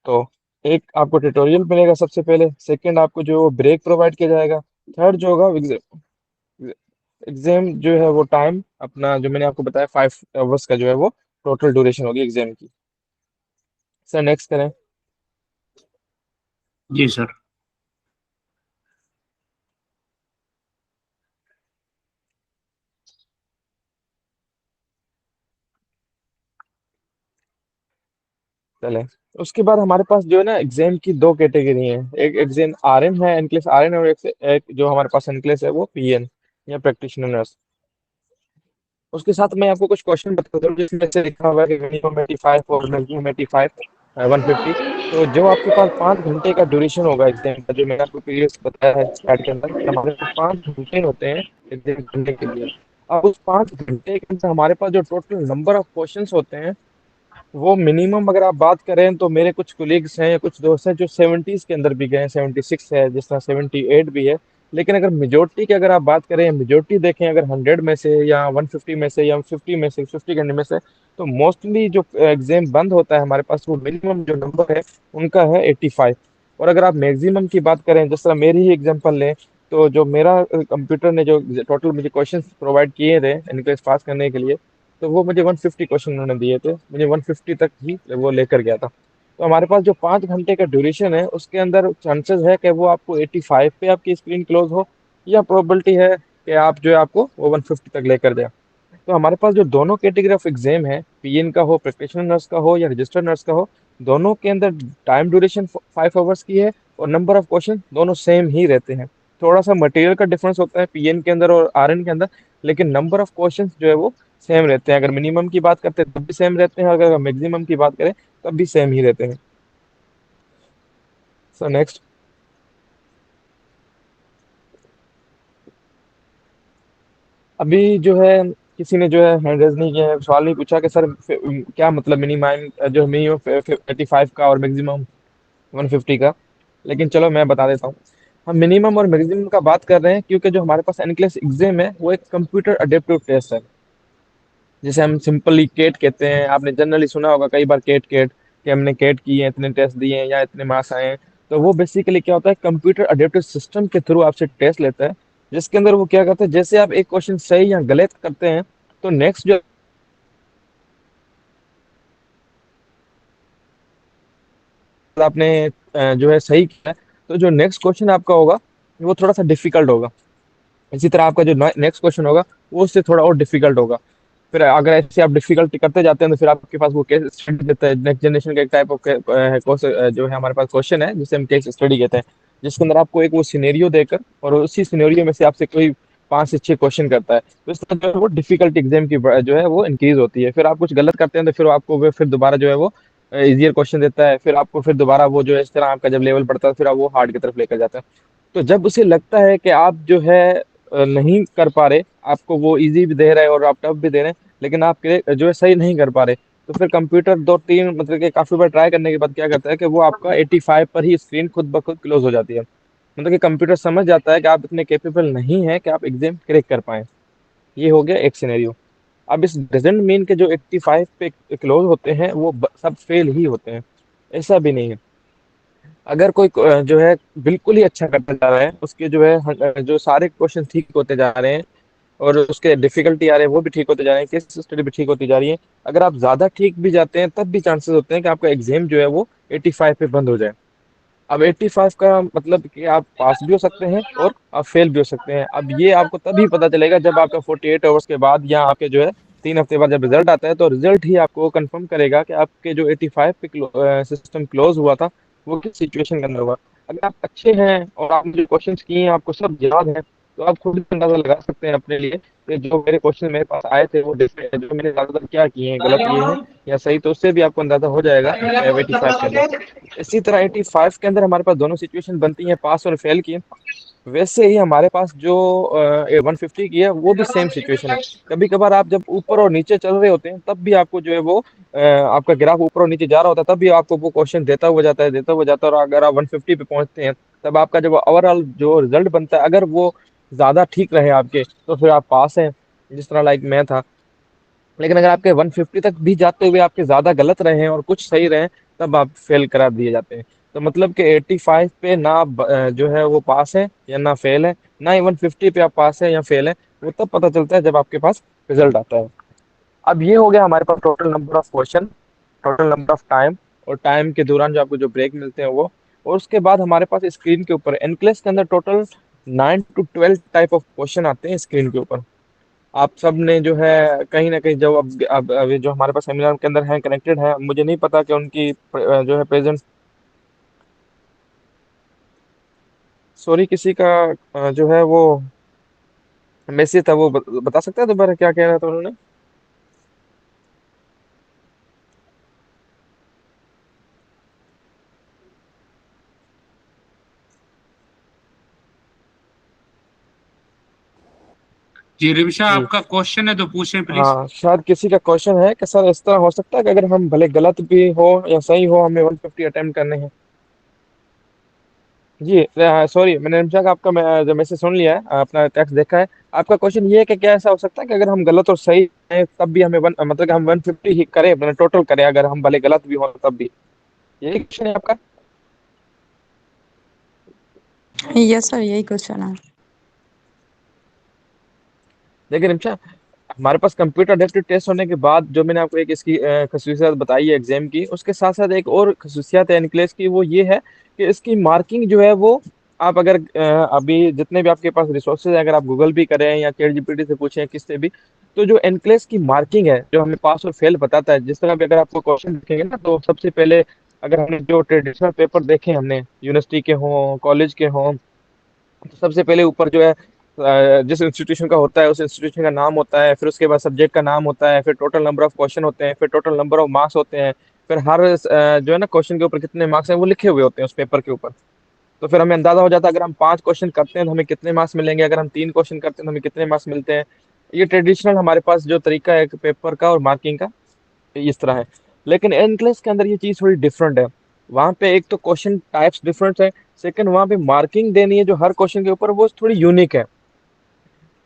तो एक आपको ट्यूटोरियल मिलेगा सबसे पहले, सेकंड आपको जो ब्रेक प्रोवाइड किया जाएगा, थर्ड जो होगा एग्जाम जो है वो टाइम अपना जो मैंने आपको बताया 5 आवर्स का जो है वो टोटल ड्यूरेशन होगी एग्जाम की। सर नेक्स्ट करें। जी सर। चले, उसके बाद हमारे पास जो है ना एग्जाम की दो कैटेगरी है, एक एग्जाम आरएन है, एनक्लेस आरएन, और एक जो हमारे पास एनक्लेस है वो पीएन या प्रैक्टिशनर नर्स। उसके साथ मैं आपको कुछ क्वेश्चन बताता हूँ जिसमें से लिखा हुआ है कि मिनिमम 85 और मैक्सिमम 85 150। तो जो आपके पास 5 घंटे का ड्यूरेशन होगा एग्जाम का, जो मैंने आपको प्रीवियस बताया है स्लाइड के अंदर कि हमारे पास 5 घंटे होते हैं एग्जाम करने के लिए। अब उस 5 घंटे के अंदर हमारे पास जो टोटल नंबर ऑफ क्वेश्चंस होते हैं वो मिनिमम अगर आप बात करें तो मेरे कुछ कोलीग्स हैं या कुछ दोस्त हैं जो 70s के अंदर भी गए हैं, 76 है, जिस तरह 78 भी है। लेकिन अगर मेजोरिटी की अगर आप बात करें, मेजोरिटी देखें अगर 100 में से या 150 में से या 50 में से 50 घंटे में से, तो मोस्टली जो एग्जाम बंद होता है हमारे पास वो मिनिमम जो नंबर है उनका है 85। और अगर आप मैक्सिमम की बात करें, जिस तरह मेरी ही एग्जांपल लें, तो जो मेरा कंप्यूटर ने जो टोटल मुझे क्वेश्चंस प्रोवाइड किए थे एनक्लेस पास करने के लिए, तो वो मुझे 150 क्वेश्चन उन्होंने दिए थे, मुझे 150 तक ही वो लेकर गया था। तो हमारे पास जो 5 घंटे का ड्यूरेशन है उसके अंदर चांसेस है कि वो आपको 85 पे आपकी स्क्रीन क्लोज हो, या प्रोबेबिलिटी है कि आप जो है आपको वो 150 तक लेकर जाए। तो हमारे पास जो दोनों कैटेगरी ऑफ एग्जाम है, पीएन का हो, प्रैक्टिशनर नर्स का हो या रजिस्टर्ड नर्स का हो, दोनों के अंदर टाइम ड्यूरेशन 5 आवर्स की है और नंबर ऑफ क्वेश्चन दोनों सेम ही रहते हैं। थोड़ा सा मटेरियल का डिफरेंस होता है पीएन के अंदर और आरएन के अंदर, लेकिन नंबर ऑफ क्वेश्चन जो है वो सेम रहते हैं। अगर मिनिमम की बात करते हैं तब भी सेम रहते हैं, अगर मैक्सिमम की बात करें तब भी सेम ही रहते हैं। So next. अभी जो है किसी ने जो है हैंड रेज नहीं किया है, सवाल नहीं पूछा कि सर क्या मतलब मिनिमम जो मिनिमम 85 का और मैक्सिमम 150 का। लेकिन चलो मैं बता देता हूँ। हम मिनिमम और मैक्सिमम का बात कर रहे हैं क्योंकि जो हमारे पास एनक्लेस एग्जाम है वो एक कंप्यूटर अडेप्टिव टेस्ट है, जिसे हम सिंपली केट कहते हैं। आपने जनरली सुना होगा कई बार केट केट कि हमने केट किए हैं, इतने टेस्ट दिए हैं या इतने मार्क्स आए हैं। तो वो बेसिकली क्या होता है, कंप्यूटर अडेप्टिव सिस्टम के थ्रू आपसे टेस्ट लेता है, जिसके अंदर वो क्या करता है, जैसे आप एक क्वेश्चन सही या गलत करते हैं तो नेक्स्ट जो आपने जो है सही किया है, तो जो नेक्स्ट क्वेश्चन आपका होगा वो थोड़ा सा डिफिकल्ट होगा। इसी तरह आपका जो नेक्स्ट क्वेश्चन होगा वो उससे थोड़ा और डिफिकल्ट होगा। फिर अगर ऐसे आप डिफिकल्टी करते जाते हैं तो फिर आपके पास वो केस स्टडी देता है, नेक्स्ट जनरेशन का एक टाइप ऑफ कोर्स जो है हमारे पास क्वेश्चन है जिसे हम केस स्टडी कहते हैं, जिसके अंदर आपको एक वो सिनेरियो देकर और उसी सिनेरियो में से आपसे कोई 5 से 6 क्वेश्चन करता है। तो इस तरह जो है वो डिफिकल्टी एग्जाम की जो है वो इंक्रीज होती है। फिर आप कुछ गलत करते हैं तो फिर आपको वो फिर दोबारा जो है वो इजियर क्वेश्चन देता है, फिर आपको फिर दोबारा वो जो है इस तरह आपका जब लेवल बढ़ता है फिर आप वो हार्ड की तरफ लेकर जाता है। तो जब उसे लगता है कि आप जो है नहीं कर पा रहे, आपको वो इजी भी दे रहा है और आप टफ भी दे रहे हैं, लेकिन आप जो है सही नहीं कर पा रहे, तो फिर कंप्यूटर 2-3 मतलब कि काफी बार ट्राई करने के बाद क्या करता है कि वो आपका 85 पर ही स्क्रीन खुद ब खुद क्लोज हो जाती है। मतलब कि कंप्यूटर समझ जाता है कि आप इतने कैपेबल नहीं है कि आप एग्जाम क्रैक कर पाए। ये हो गया एक सिनेरियो। अब इस डजेंट मीन के जो 85 पे क्लोज होते हैं वो सब फेल ही होते हैं, ऐसा भी नहीं है। अगर कोई जो है बिल्कुल ही अच्छा करता जा रहा है, उसके जो है जो सारे क्वेश्चन ठीक होते जा रहे हैं और उसके डिफिकल्टी आ रहे हैं वो भी ठीक होते जा रहे हैं, केस स्टडी भी ठीक होती जा रही है, अगर आप ज्यादा ठीक भी जाते हैं तब भी चांसेस होते हैं कि आपका एग्जाम जो है वो 85 पे बंद हो जाए। अब 85 का मतलब कि आप पास भी हो सकते हैं और आप फेल भी हो सकते हैं। अब ये आपको तभी पता चलेगा जब आपका 48 आवर्स के बाद या आपके जो है 3 हफ्ते बाद जब रिजल्ट आता है, तो रिजल्ट ही आपको कंफर्म करेगा कि आपके जो 85 पे सिस्टम क्लोज हुआ था वो किस सिचुएशन के अंदर हुआ। अगर आप अच्छे हैं और आपने जो क्वेश्चन किए हैं आपको सब याद है, तो आप खुद ही अंदाजा लगा सकते हैं अपने लिए कि जो मेरे क्वेश्चन मेरे पास आए थे वो जो मैंने ज्यादातर क्या किए हैं, गलत किए हैं या सही, तो उससे भी आपको अंदाजा हो जाएगा 85 के अंदर। इसी तरह 85 के अंदर हमारे पास दोनों सिचुएशन बनती हैं, पास और फेल की। वैसे ही हमारे पास जो 150 की है वो भी सेम सिचुएशन है। कभी कभार आप जब ऊपर और नीचे चल रहे होते हैं तब भी आपको जो है वो आपका ग्राफ ऊपर और नीचे जा रहा होता है, तब भी आपको वो क्वेश्चन देता हुआ जाता है, और अगर आप 150 पे पहुंचते हैं तब आपका जब ओवरऑल जो रिजल्ट बनता है अगर वो ज्यादा ठीक रहे आपके तो फिर आप पास हैं, जिस तरह लाइक मैं था। लेकिन अगर आपके 150 तक भी जाते हुए आपके ज्यादा गलत रहे हैं और कुछ सही रहे, तब आप फेल करा दिए जाते हैं। तो मतलब कि 85 पे ना आप जो है वो पास है या ना फेल है, ना ही 150 पे आप पास है या फेल है। वो तब पता चलता है जब आपके पास रिजल्ट आता है। अब ये हो गया हमारे पास total number of question, total number of time, और टाइम के दौरान जो आपको जो ब्रेक मिलते हैं वो। और उसके बाद हमारे पास स्क्रीन के ऊपर एनक्लेस के अंदर total 9 to 12 type of question आते हैं स्क्रीन के ऊपर। आप सब ने जो है कहीं ना कहीं, जब अब अभी जो हमारे पास सेमिनार के अंदर हैं कनेक्टेड हैं, मुझे नहीं पता कि उनकी जो है प्रेजेंट, सॉरी किसी का जो है वो मैसेज था, वो बता सकता है दोबारा क्या कह रहा था उन्होंने? जी रिविशा, जी आपका क्वेश्चन है तो पूछें प्लीज। हाँ, शायद किसी का क्वेश्चन है कि सर इस तरह हो सकता है कि अगर हम भले गलत भी हो या सही हो, हमें 150 अटेम्प्ट करने हैं। जी सॉरी, मैंने निमिषा का आपका जो मैसेज सुन लिया है, अपना टेक्स्ट देखा है। आपका क्वेश्चन ये है कि क्या ऐसा हो सकता है कि अगर हम गलत और सही हैं तब भी हमें मतलब कि हम 150 ही करें, मतलब टोटल करें, अगर हम भले गलत भी हो तब भी? यही क्वेश्चन है आपका? यस सर, यही क्वेश्चन है। देखिए निमिषा, हमारे पास कंप्यूटर अडेप्टिव टेस्ट होने के बाद जो मैंने आपको एक इसकी खसूसियत बताई है एग्जाम की, उसके साथ साथ एक और खसूसियत है एनक्लेस की, वो ये है कि इसकी मार्किंग जो है वो, आप अगर अभी जितने भी आपके पास रिसोर्सेज है, अगर आप गूगल भी करें या चैट जीपीटी से पूछें किससे भी, तो जो एनक्लेस की मार्किंग है जो हमें पास और फेल बताता है, जिस तरह भी अगर आपको क्वेश्चन लिखेंगे ना, तो सबसे पहले अगर हमने जो ट्रेडिशनल पेपर देखे हमने, यूनिवर्सिटी के हों कॉलेज के हों, तो सबसे पहले ऊपर जो है जिस इंस्टीट्यूशन का होता है उस इंस्टीट्यूशन का नाम होता है, फिर उसके बाद सब्जेक्ट का नाम होता है, फिर टोटल नंबर ऑफ क्वेश्चन होते हैं, फिर टोटल नंबर ऑफ मार्क्स होते हैं, फिर हर जो है ना क्वेश्चन के ऊपर कितने मार्क्स हैं वो लिखे हुए होते हैं उस पेपर के ऊपर। तो फिर हमें अंदाजा हो जाता है अगर हम 5 क्वेश्चन करते हैं तो हमें कितने मार्क्स मिलेंगे, अगर हम 3 क्वेश्चन करते हैं तो हमें कितने मार्क्स मिलते हैं। ये ट्रेडिशनल हमारे पास जो तरीका है पेपर का और मार्किंग का, इस तरह है। लेकिन एनक्लेस के अंदर ये चीज थोड़ी डिफरेंट है। वहां पे एक तो क्वेश्चन टाइप्स डिफरेंट है, सेकंड वहां पे मार्किंग देनी है जो हर क्वेश्चन के ऊपर, वो थोड़ी यूनिक है।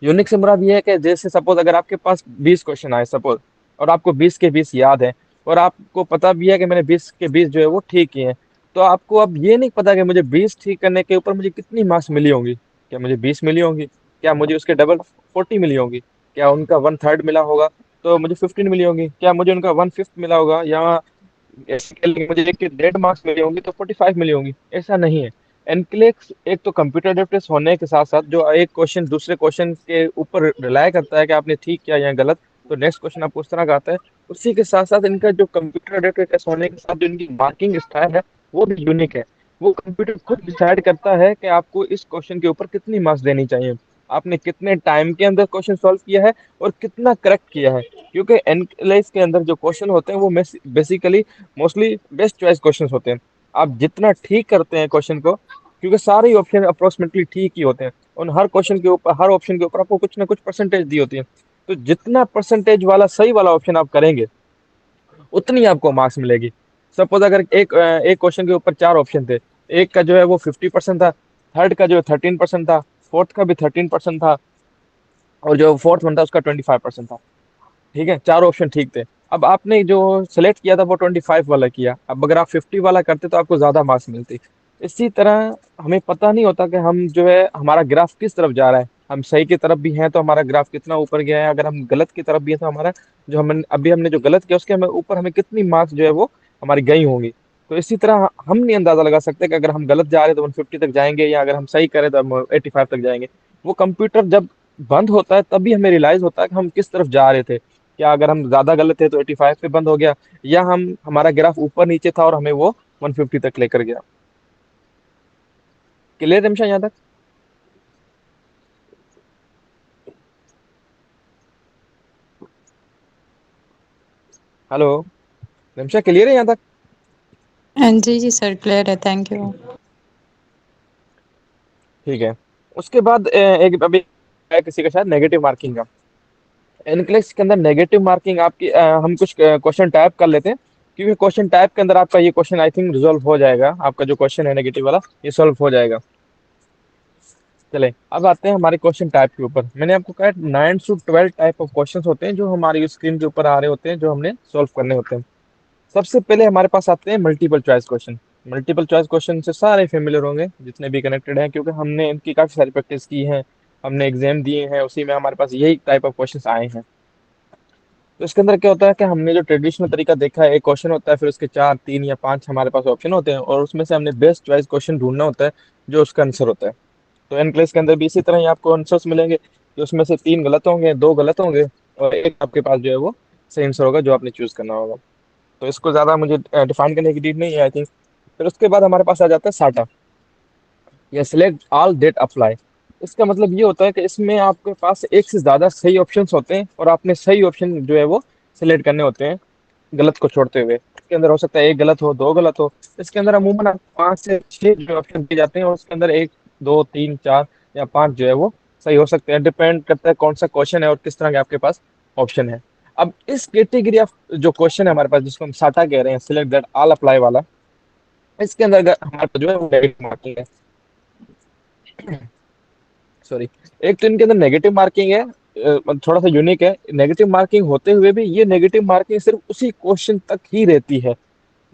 यूनिक से मुराद ये है कि जैसे सपोज अगर आपके पास 20 क्वेश्चन आए सपोज, और आपको 20 के 20 याद है, और आपको पता भी है कि मैंने 20 के 20 जो है वो ठीक किए हैं, तो आपको अब ये नहीं पता कि मुझे 20 ठीक करने के ऊपर मुझे कितनी मार्क्स मिली होंगी। क्या मुझे 20 मिली होंगी? क्या मुझे उसके डबल 40 मिली होंगी? क्या उनका 1/3 मिला होगा तो मुझे 15 मिली होंगी? क्या मुझे उनका 1/5 मिला होगा, या ऐसे कह लेंगे मुझे एक के 1.5 मार्क्स मिली होंगी तो 45 मिली होंगी? ऐसा नहीं है। एनक्लेक्स एक तो कंप्यूटर एडेप्टेड होने के साथ साथ जो एक क्वेश्चन दूसरे क्वेश्चन के ऊपर रिलाय करता है कि आपने ठीक किया या गलत, तो नेक्स्ट क्वेश्चन आपको उस तरह का आता है। उसी के साथ साथ इनका जो कंप्यूटर एडेप्टेड टेस्ट होने के साथ जो इनकी मार्किंग स्टाइल है वो भी यूनिक है। वो कंप्यूटर खुद डिसाइड करता है कि आपको इस क्वेश्चन के ऊपर कितनी मार्क्स देनी चाहिए, आपने कितने टाइम के अंदर क्वेश्चन सॉल्व किया है, और कितना करेक्ट किया है। क्योंकि एनएलएस के अंदर जो क्वेश्चन होते हैं वो basically mostly best choice question होते हैं। आप जितना ठीक करते हैं क्वेश्चन को, क्योंकि सारे ही ऑप्शन अप्रोक्सीमेटली ठीक ही होते हैं, उन हर क्वेश्चन के ऊपर हर ऑप्शन के ऊपर आपको कुछ ना कुछ परसेंटेज दी होती है। तो जितना परसेंटेज वाला सही वाला ऑप्शन आप करेंगे उतनी आपको मार्क्स मिलेगी। सपोज अगर एक क्वेश्चन के ऊपर 4 ऑप्शन थे, एक का जो है वो 50% था, थर्ड का जो है 13% था, फोर्थ का भी 13% था, और जो फोर्थ वन था उसका 25% था। ठीक है, 4 ऑप्शन ठीक थे। अब आपने जो सेलेक्ट किया था वो 25 वाला किया, अब अगर आप 50 वाला करते तो आपको ज्यादा मार्क्स मिलते। इसी तरह हमें पता नहीं होता कि हम जो है हमारा ग्राफ किस तरफ जा रहा है, हम सही की तरफ भी हैं तो हमारा ग्राफ कितना ऊपर गया है, अगर हम गलत की तरफ भी हैं तो हमारा जो हम अभी हमने जो गलत किया उसके हमें ऊपर हमें कितनी मार्क्स जो है वो हमारी गई होंगी। तो इसी तरह हम नहीं अंदाजा लगा सकते कि अगर हम गलत जा रहे हैं तो 150 तक जाएंगे, या अगर हम सही करें तो हम 85 तक जाएंगे। वो कंप्यूटर जब बंद होता है तभी हमें रियलाइज होता है कि हम किस तरफ जा रहे थे। क्या अगर हम ज्यादा गलत थे तो 85 पे बंद हो गया, या हम हमारा ग्राफ ऊपर नीचे था और हमें वो 150 तक लेकर गया। क्लियर निमिषा यहाँ तक? हेलो निमिषा, क्लियर है यहाँ तक? जी जी सर, क्लियर है, थैंक यू। ठीक है। उसके बाद एक अभी है किसी का शायद नेगेटिव मार्किंग का। एनक्लेक्स के अंदर नेगेटिव मार्किंग आपकी हम कुछ क्वेश्चन टाइप कर लेते हैं, क्योंकि क्वेश्चन टाइप के अंदर आपका ये क्वेश्चन आई थिंक रिजॉल्व हो जाएगा, आपका जो क्वेश्चन है नेगेटिव वाला ये सॉल्व हो जाएगा। चले अब आते हैं हमारे क्वेश्चन टाइप के ऊपर। मैंने आपको कहा 9 से 12 टाइप ऑफ क्वेश्चन होते हैं जो हमारी स्क्रीन के ऊपर आ रहे होते हैं, जो हमने सॉल्व करने होते हैं। सबसे पहले हमारे पास आते हैं multiple choice question. Multiple choice question से सारे फेमिलियर होंगे जितने भी कनेक्टेड हैं, क्योंकि हमने इनकी काफी सारी प्रैक्टिस की है, हमने एग्जाम दिए हैं, उसी में हमारे पास यही टाइप ऑफ क्वेश्चंस आए हैं। तो इसके अंदर क्या होता है कि हमने जो ट्रेडिशनल तरीका देखा है, एक क्वेश्चन होता है, फिर उसके चार, तीन या पांच हमारे पास ऑप्शन होते हैं, और उसमें से हमने बेस्ट चॉइस क्वेश्चन ढूंढना होता है जो उसका आंसर होता है। तो एनक्लेस के अंदर भी इसी तरह ही आपको आंसर्स मिलेंगे कि उसमें से तीन गलत होंगे, दो गलत होंगे, और एक आपके पास जो है वो सही आंसर होगा जो आपने चूज करना होगा। तो इसको ज्यादा मुझे डिफाइन करने की नीड नहीं है, आई थिंक। फिर उसके बाद हमारे पास आ जाता है साटा, या सिलेक्ट ऑल दैट अप्लाई। इसका मतलब ये होता है कि इसमें आपके पास एक से ज्यादा सही ऑप्शंस होते हैं, और आपने सही ऑप्शन जो है वो सिलेक्ट करने होते हैं गलत को छोड़ते हुए। इसके अंदर हो सकता है एक गलत हो, दो गलत हो। इसके अंदर अमूमन आप पांच से छह जो ऑप्शन दिए जाते हैं, और उसके अंदर एक, दो, तीन, चार या पांच जो है वो सही हो सकते हैं। डिपेंड करता है कौन सा क्वेश्चन है और किस तरह के आपके पास ऑप्शन है। अब इस कैटेगरी ऑफ जो क्वेश्चन है हमारे पास, जिसको हम साटा कह रहे हैं, सिलेक्ट दैट ऑल अप्लाई वाला, इसके अंदर हमारे पास जो है वो नेगेटिव मार्किंग है। सॉरी, एक तो इनके अंदर नेगेटिव मार्किंग है, थोड़ा सा यूनिक है। नेगेटिव मार्किंग होते हुए भी ये नेगेटिव मार्किंग सिर्फ उसी क्वेश्चन तक ही रहती है।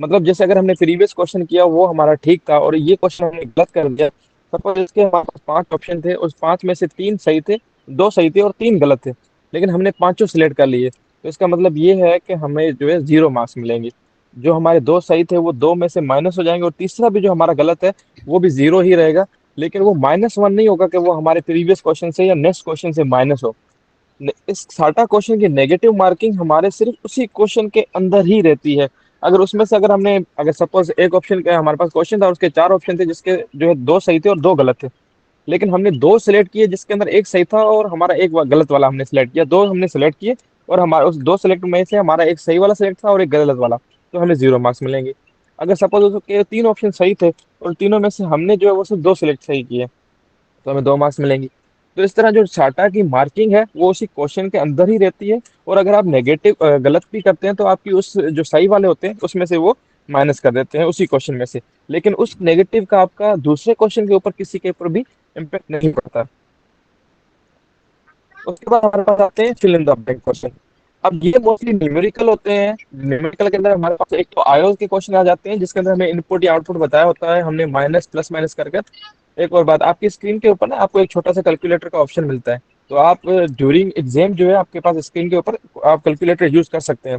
मतलब जैसे अगर हमने प्रीवियस क्वेश्चन किया वो हमारा ठीक था, और ये क्वेश्चन हमने गलत कर दिया। सपोज इसके हमारे पास पांच ऑप्शन थे, उस पांच में से तीन सही थे, दो सही थे और तीन गलत थे, लेकिन हमने पांचों सिलेक्ट कर लिए। तो इसका मतलब ये है कि हमें जो है जीरो मार्क्स मिलेंगे। जो हमारे दो सही थे वो दो में से माइनस हो जाएंगे, और तीसरा भी जो हमारा गलत है वो भी जीरो ही रहेगा। लेकिन वो -1 नहीं होगा कि वो हमारे प्रीवियस क्वेश्चन से या नेक्स्ट क्वेश्चन से माइनस हो। इस साटा क्वेश्चन की नेगेटिव मार्किंग हमारे सिर्फ उसी क्वेश्चन के अंदर ही रहती है। अगर उसमें से अगर हमने, अगर सपोज एक ऑप्शन का हमारे पास क्वेश्चन था, उसके चार ऑप्शन थे, जिसके जो है दो सही थे और दो गलत थे, लेकिन हमने दो सिलेक्ट किए जिसके अंदर एक सही था और हमारा एक गलत वाला हमने सिलेक्ट किया। दो हमने सिलेक्ट किए और हमारा उस दो सिलेक्ट में से हमारा एक सही वाला सिलेक्ट था और एक गलत वाला, तो हमें जीरो मार्क्स मिलेंगे। अगर सपोज उसके तीन ऑप्शन सही थे और तीनों में से हमने जो है वो सिर्फ दो सिलेक्ट सही किए, तो हमें दो मार्क्स मिलेंगे। तो इस तरह जो साटा की मार्किंग है वो उसी क्वेश्चन के अंदर ही रहती है, और अगर आप नेगेटिव गलत भी करते हैं तो आपकी उस जो सही वाले होते हैं उसमें से वो माइनस कर देते हैं उसी क्वेश्चन में से। लेकिन उस नेगेटिव का आपका दूसरे क्वेश्चन के ऊपर किसी के ऊपर भी इम्पेक्ट नहीं पड़ता। उसके बाद हमारे पास आते हैं fill in the blank question. अब ये मोस्टली न्यूमेरिकल होते हैं। न्यूमेरिकल के अंदर हमारे पास एक तो आयोस के क्वेश्चन आ जाते हैं, जिसके अंदर हमें इनपुट या आउटपुट बताया होता है हमने, माइनस प्लस माइनस करके। एक और बात, आपकी स्क्रीन के ऊपर ना आपको एक छोटा सा कैलकुलेटर का ऑप्शन मिलता है, तो आप ड्यूरिंग एग्जाम जो है आपके पास स्क्रीन के ऊपर आप कैलकुलेटर यूज कर सकते हैं।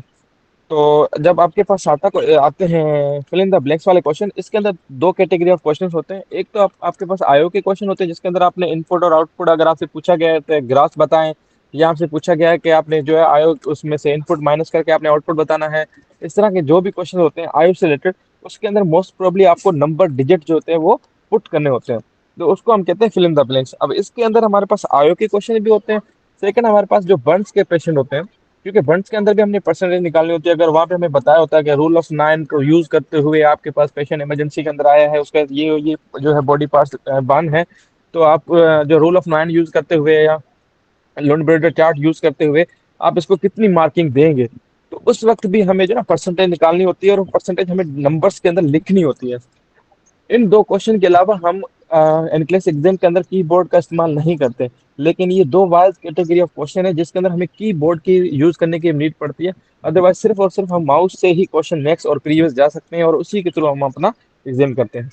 तो जब आपके पास साटा को आते हैं फिल इन द ब्लैंक्स वाले क्वेश्चन, इसके अंदर दो कैटेगरी ऑफ क्वेश्चंस होते हैं। एक तो आपके पास आयो के क्वेश्चन होते हैं, जिसके अंदर आपने इनपुट और आउटपुट, अगर आपसे पूछा गया है तो ग्राफ बताएं, या आपसे पूछा गया है कि आपने जो है आयो उसमें से इनपुट माइनस करके आपने आउटपुट बताना है। इस तरह के जो भी क्वेश्चन होते हैं आयो से रिलेटेड, उसके अंदर मोस्ट प्रोबेबली आपको नंबर डिजिट जो होते हैं वो पुट करने होते हैं। तो उसको हम कहते हैं फिल इन द ब्लैंक्स। अब इसके अंदर हमारे पास आयो के क्वेश्चन भी होते हैं। सेकंड, हमारे पास जो बर्न्स के पेशेंट होते हैं, क्योंकि बंड्स के अंदर भी हमने परसेंटेज निकालनी होती है। अगर वहां पे हमें बताया होता है कि रूल ऑफ नाइन को यूज करते हुए आपके पास पेशेंट इमरजेंसी के अंदर आया है, उसका ये जो है बॉडी पार्ट्स बर्न है, तो आप जो रूल ऑफ नाइन यूज करते हुए या लोन चार्ट यूज करते हुए आप इसको कितनी मार्किंग देंगे, तो उस वक्त भी हमें जो है परसेंटेज निकालनी होती है, और परसेंटेज हमें नंबर्स के अंदर लिखनी होती है। इन दो क्वेश्चन के अलावा हम एनक्लेस एग्जाम के अंदर कीबोर्ड का इस्तेमाल नहीं करते। लेकिन ये दो वाइज कैटेगरी ऑफ क्वेश्चन है जिसके अंदर हमें कीबोर्ड की यूज करने की नीड पड़ती है। अदरवाइज सिर्फ और सिर्फ हम माउस से ही क्वेश्चन नेक्स्ट और प्रीवियस जा सकते हैं, और उसी के थ्रू हम अपना एग्जाम करते हैं।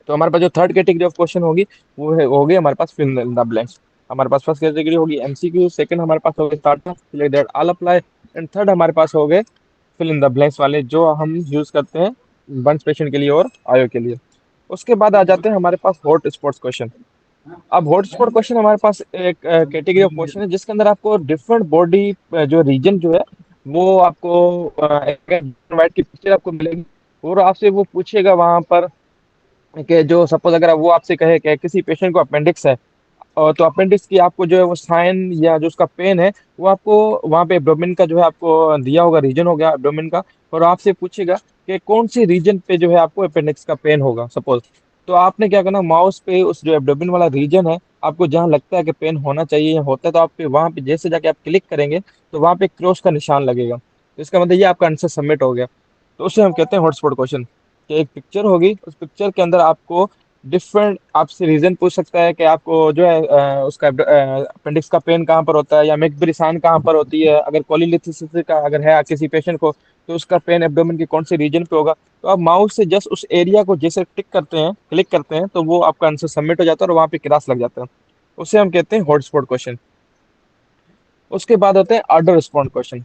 तो हमारे पास जो थर्ड कैटेगरी ऑफ क्वेश्चन होगी वो है होगी हमारे पास फिल इन द ब्लैंक्स। हमारे पास फर्स्ट कैटेगरी होगी एमसीक्यू, सेकंड हमारे पास होगी Tata select that all apply, and third हमारे पास हो गए फिल इन द ब्लैंक्स वाले, जो हम यूज करते हैं बंच पेशेंट के लिए और आयो के लिए। उसके बाद आ जाते हैं हमारे पास हॉट स्पॉट्स क्वेश्चन। अब हॉट स्पॉट क्वेश्चन हमारे पास एक कैटेगरी ऑफ क्वेश्चन है जिसके अंदर आपको डिफरेंट बॉडी जो रीजन जो है वो आपको वाइट की पिक्चर आपको मिलेगी, और आपसे वो पूछेगा वहां पर कि जो सपोज अगर वो आपसे कहे कि किसी पेशेंट को अपेंडिक्स है, और तो अपेंडिक्स की आपको जो है वो साइन या जो उसका पेन है वो आपको वहाँ पे एब्डोमेन का जो है आपको दिया होगा, रीजन हो गया एब्डोमेन का, और आपसे पूछेगा कि कौन सी रीजन पे जो है आपको अपेंडिक्स का पेन होगा सपोज। तो आपने क्या करना, माउस पे उस जो एब्डोमेन वाला रीजन है आपको जहाँ लगता है कि पेन होना चाहिए या होता है, तो आप पे वहाँ पे जैसे जाके आप क्लिक करेंगे तो वहाँ पे क्रॉस का निशान लगेगा, तो इसका मतलब ये आपका आंसर सबमिट हो गया। तो उसे हम कहते हैं हॉटस्पॉट क्वेश्चन। कि एक पिक्चर होगी, उस पिक्चर के अंदर आपको डिफरेंट आपसे रीजन पूछ सकता है कि आपको जो है उसका अपेंडिक्स का पेन कहाँ पर होता है, या मेकब्रिसान कहाँ पर होती है, अगर कोलिलिथिसिस का अगर है किसी पेशेंट को तो उसका पेन एब्डोमेन के कौन से रीजन पे होगा। तो आप माउस से जस्ट उस एरिया को जैसे टिक करते हैं, क्लिक करते हैं, तो वो आपका आंसर सबमिट हो जाता है और वहां पे क्रॉस लग जाता है। उसे हम कहते हैं हॉटस्पॉट क्वेश्चन। उसके बाद होते हैं ऑर्डर रिस्पॉन्ड क्वेश्चन।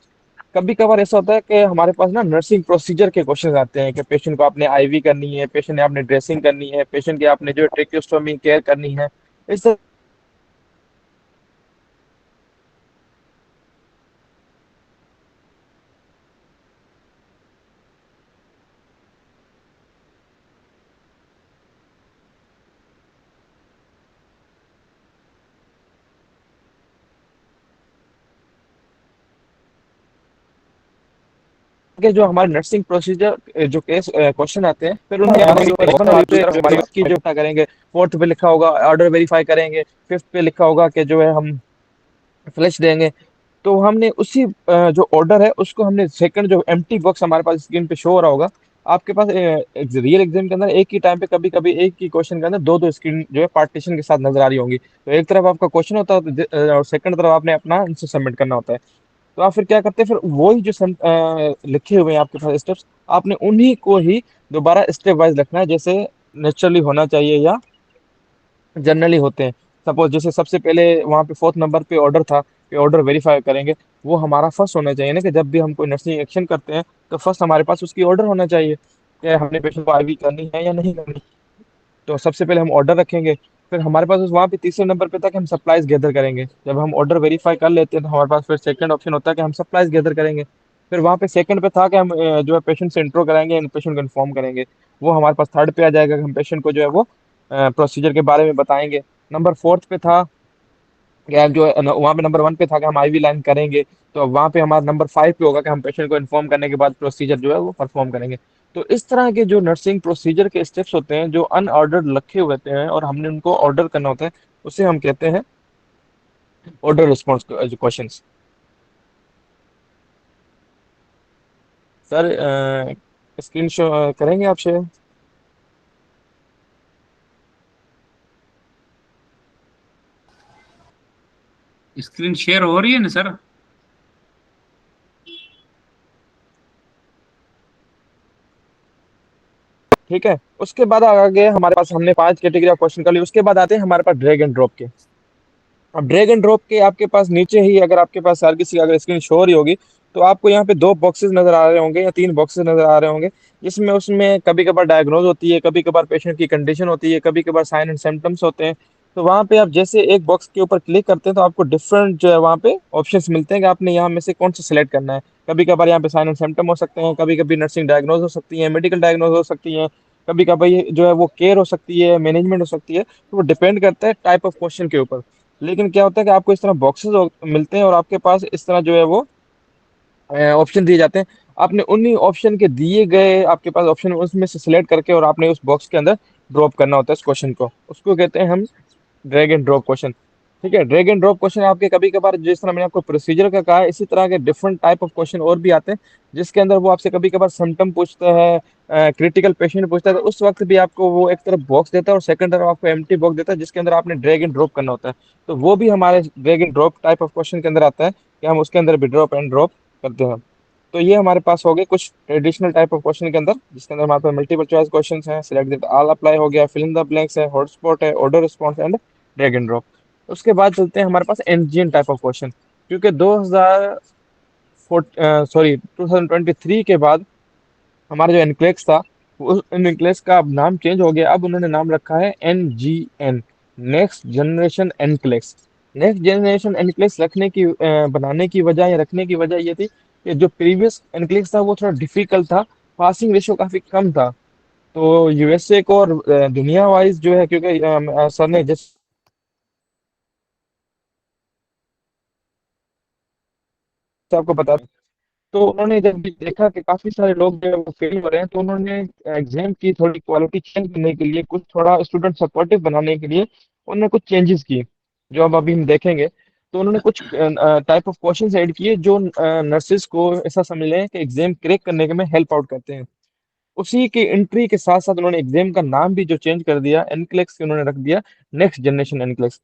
कभी कभार ऐसा होता है कि हमारे पास ना नर्सिंग प्रोसीजर के क्वेश्चन आते हैं कि पेशेंट को आपने आईवी करनी है, पेशेंट ने आपने ड्रेसिंग करनी है, पेशेंट की आपने जो ट्रेकियोस्टोमी केयर करनी है। इस के जो हमारे नर्सिंग प्रोसीजर जो केस क्वेश्चन आते हैं, फिर उनमें हमारे जो ऑप्शन वाली जो हमारी की जो करेंगे, फोर्थ पे लिखा होगा ऑर्डर वेरीफाई करेंगे, फिफ्थ पे लिखा होगा कि जो है हम फ्लैश देंगे। तो हमने उसी जो ऑर्डर है उसको हमने सेकंड जो एम्प्टी बॉक्स हमारे पास स्क्रीन पे शो हो रहा होगा आपके पास रियल एग्जाम के अंदर, एक ही टाइम पे कभी कभी एक ही क्वेश्चन के अंदर दो दो स्क्रीन जो है पार्टीशन के साथ नजर आ रही होंगी। तो एक तरफ आपका क्वेश्चन होता है और सेकंड तरफ आपने अपना आंसर सबमिट करना होता है। तो आप फिर क्या करते हैं, फिर वही जो लिखे हुए हैं आपके पास स्टेप्स, आपने उन्हीं को ही दोबारा स्टेप वाइज लिखना है, जैसे नेचुरली होना चाहिए या जनरली होते हैं। सपोज जैसे सबसे पहले वहां पे फोर्थ नंबर पे ऑर्डर था कि ऑर्डर वेरीफाई करेंगे, वो हमारा फर्स्ट होना चाहिए ना, कि जब भी हम कोई नर्सिंग एक्शन करते हैं तो फर्स्ट हमारे पास उसकी ऑर्डर होना चाहिए कि हमने पेशेंट को आईवी करनी है या नहीं करनी। तो सबसे पहले हम ऑर्डर रखेंगे। फिर हमारे पास वहाँ पे तीसरे नंबर पे था कि हम सप्लाईज गैदर करेंगे। जब हम ऑर्डर वेरीफाई कर लेते हैं तो हमारे पास फिर सेकंड ऑप्शन होता है कि हम सप्लाईज गैदर करेंगे। फिर वहाँ पे सेकंड पे था कि हम जो है पेशेंट से इंट्रो कराएंगे, पेशेंट को इन्फॉर्म करेंगे। वो हमारे पास थर्ड पे आ जाएगा कि हम पेशेंट को जो है वो प्रोसीजर के बारे में बताएंगे। नंबर फोर्थ पे था कि हम जो है वहाँ पे नंबर वन पे था कि हम आईवी लाइन करेंगे। तो अब वहाँ पे हमारा नंबर फाइव पे होगा कि हम पेशेंट को इन्फॉर्म करने के बाद प्रोसीजर जो है वो परफॉर्म करेंगे। तो इस तरह के जो नर्सिंग प्रोसीजर के स्टेप्स होते हैं जो अनऑर्डर्ड रखे हुए होते हैं और हमने उनको ऑर्डर करना होता है, उसे हम कहते हैं order response questions. Sir screen show करेंगे आप शेयर? स्क्रीन शेयर हो रही है ना सर? ठीक है, उसके बाद आगे हमारे पास हमने पांच कैटेगरी ऑफ क्वेश्चन कर ली। उसके बाद आते हैं हमारे पास ड्रैग एंड ड्रॉप के। अब ड्रैग एंड ड्रॉप के आपके पास नीचे ही, अगर आपके पास हर किसी की अगर स्क्रीन शो हो रही होगी, तो आपको यहाँ पे दो बॉक्सेस नजर आ रहे होंगे या तीन बॉक्सेस नजर आ रहे होंगे, जिसमें उसमें कभी कभार डायग्नोज होती है, कभी कभार पेशेंट की कंडीशन होती है, कभी कभार साइन एंड सिम्टम्स होते हैं। तो वहाँ पे आप जैसे एक बॉक्स के ऊपर क्लिक करते हैं तो आपको डिफरेंट जो है वहाँ पे ऑप्शंस मिलते हैं कि आपने यहाँ में से कौन सा सिलेक्ट करना है। कभी कभार यहाँ पे साइन एंड सिम्टम हो सकते हैं, कभी कभी नर्सिंग डायग्नोज हो सकती है, मेडिकल डायग्नोज हो सकती है, कभी कभी जो है वो केयर हो सकती है, मैनेजमेंट हो सकती है। तो वो डिपेंड करता है टाइप ऑफ क्वेश्चन के ऊपर। लेकिन क्या होता है कि आपको इस तरह बॉक्सेस मिलते हैं और आपके पास इस तरह जो है वो ऑप्शन दिए जाते हैं। आपने उन्हीं ऑप्शन के दिए गए आपके पास ऑप्शन उसमें से सिलेक्ट करके और आपने उस बॉक्स के अंदर ड्रॉप करना होता है इस क्वेश्चन को। उसको कहते हैं हम ड्रैग एंड ड्रॉप क्वेश्चन। ठीक है, ड्रैग एंड ड्रॉप क्वेश्चन आपके कभी कभार, जिस तरह मैंने आपको प्रोसीजर का कहा है, इसी तरह के डिफरेंट टाइप ऑफ क्वेश्चन और भी आते हैं, जिसके अंदर वो आपसे कभी कभार सिम्टम पूछता है, क्रिटिकल पेशेंट पूछता है। तो उस वक्त भी आपको वो एक तरफ बॉक्स देता है और सेकंड तरफ आपको एम्प्टी बॉक्स देता है, जिसके अंदर आपने ड्रैग एंड ड्रॉप करना होता है। तो वो भी हमारे drag and drop type of question के अंदर आता है कि हम उसके अंदर भी ड्रॉप एंड ड्रॉप करते हैं। तो ये हमारे पास हो गए कुछ ट्रेडिशनल टाइप ऑफ क्वेश्चन के अंदर, जिसके अंदर हमारे पास मल्टीपल चॉइस क्वेश्चन हैं, सिलेक्ट दैट ऑल अप्लाई हो गया, फिल इन द ब्लैंक्स है, हॉटस्पॉट है, order response and drag and drop. उसके बाद चलते हैं हमारे पास एनजीएन टाइप ऑफ क्वेश्चन। क्योंकि 2000 सॉरी 2023 के बाद हमारा जो एनक्लेक्स था, उस एनक्लेक्स का अब नाम चेंज हो गया। अब उन्होंने नाम रखा है NGN, next generation NCLEX. Next generation NCLEX रखने की बनाने की वजह या रखने की वजह ये थी कि जो प्रीवियस एनक्लेक्स था वो थोड़ा डिफिकल्ट था, पासिंग रेशियो काफी कम था। तो यूएसए को और दुनिया वाइज जो है, क्योंकि सर ने जिस आपको बता, तो उन्होंने जब भी देखा कि काफी सारे लोग जो है वो फेल हो रहे हैं, तो उन्होंने एग्जाम की थोड़ी क्वालिटी चेंज करने के लिए, कुछ थोड़ा स्टूडेंट सपोर्टिव बनाने के लिए उन्होंने कुछ चेंजेस किए, जो अब अभी हम देखेंगे। तो उन्होंने कुछ टाइप ऑफ क्वेश्चंस ऐड किए जो नर्सेस को ऐसा समझ लें कि एग्जाम क्रैक करने के में हेल्प आउट करते हैं। उसी की एंट्री के साथ साथ उन्होंने एग्जाम का नाम भी जो चेंज कर दिया, एनक्लेक्स उन्होंने रख दिया नेक्स्ट जनरेशन एनक्लेक्स।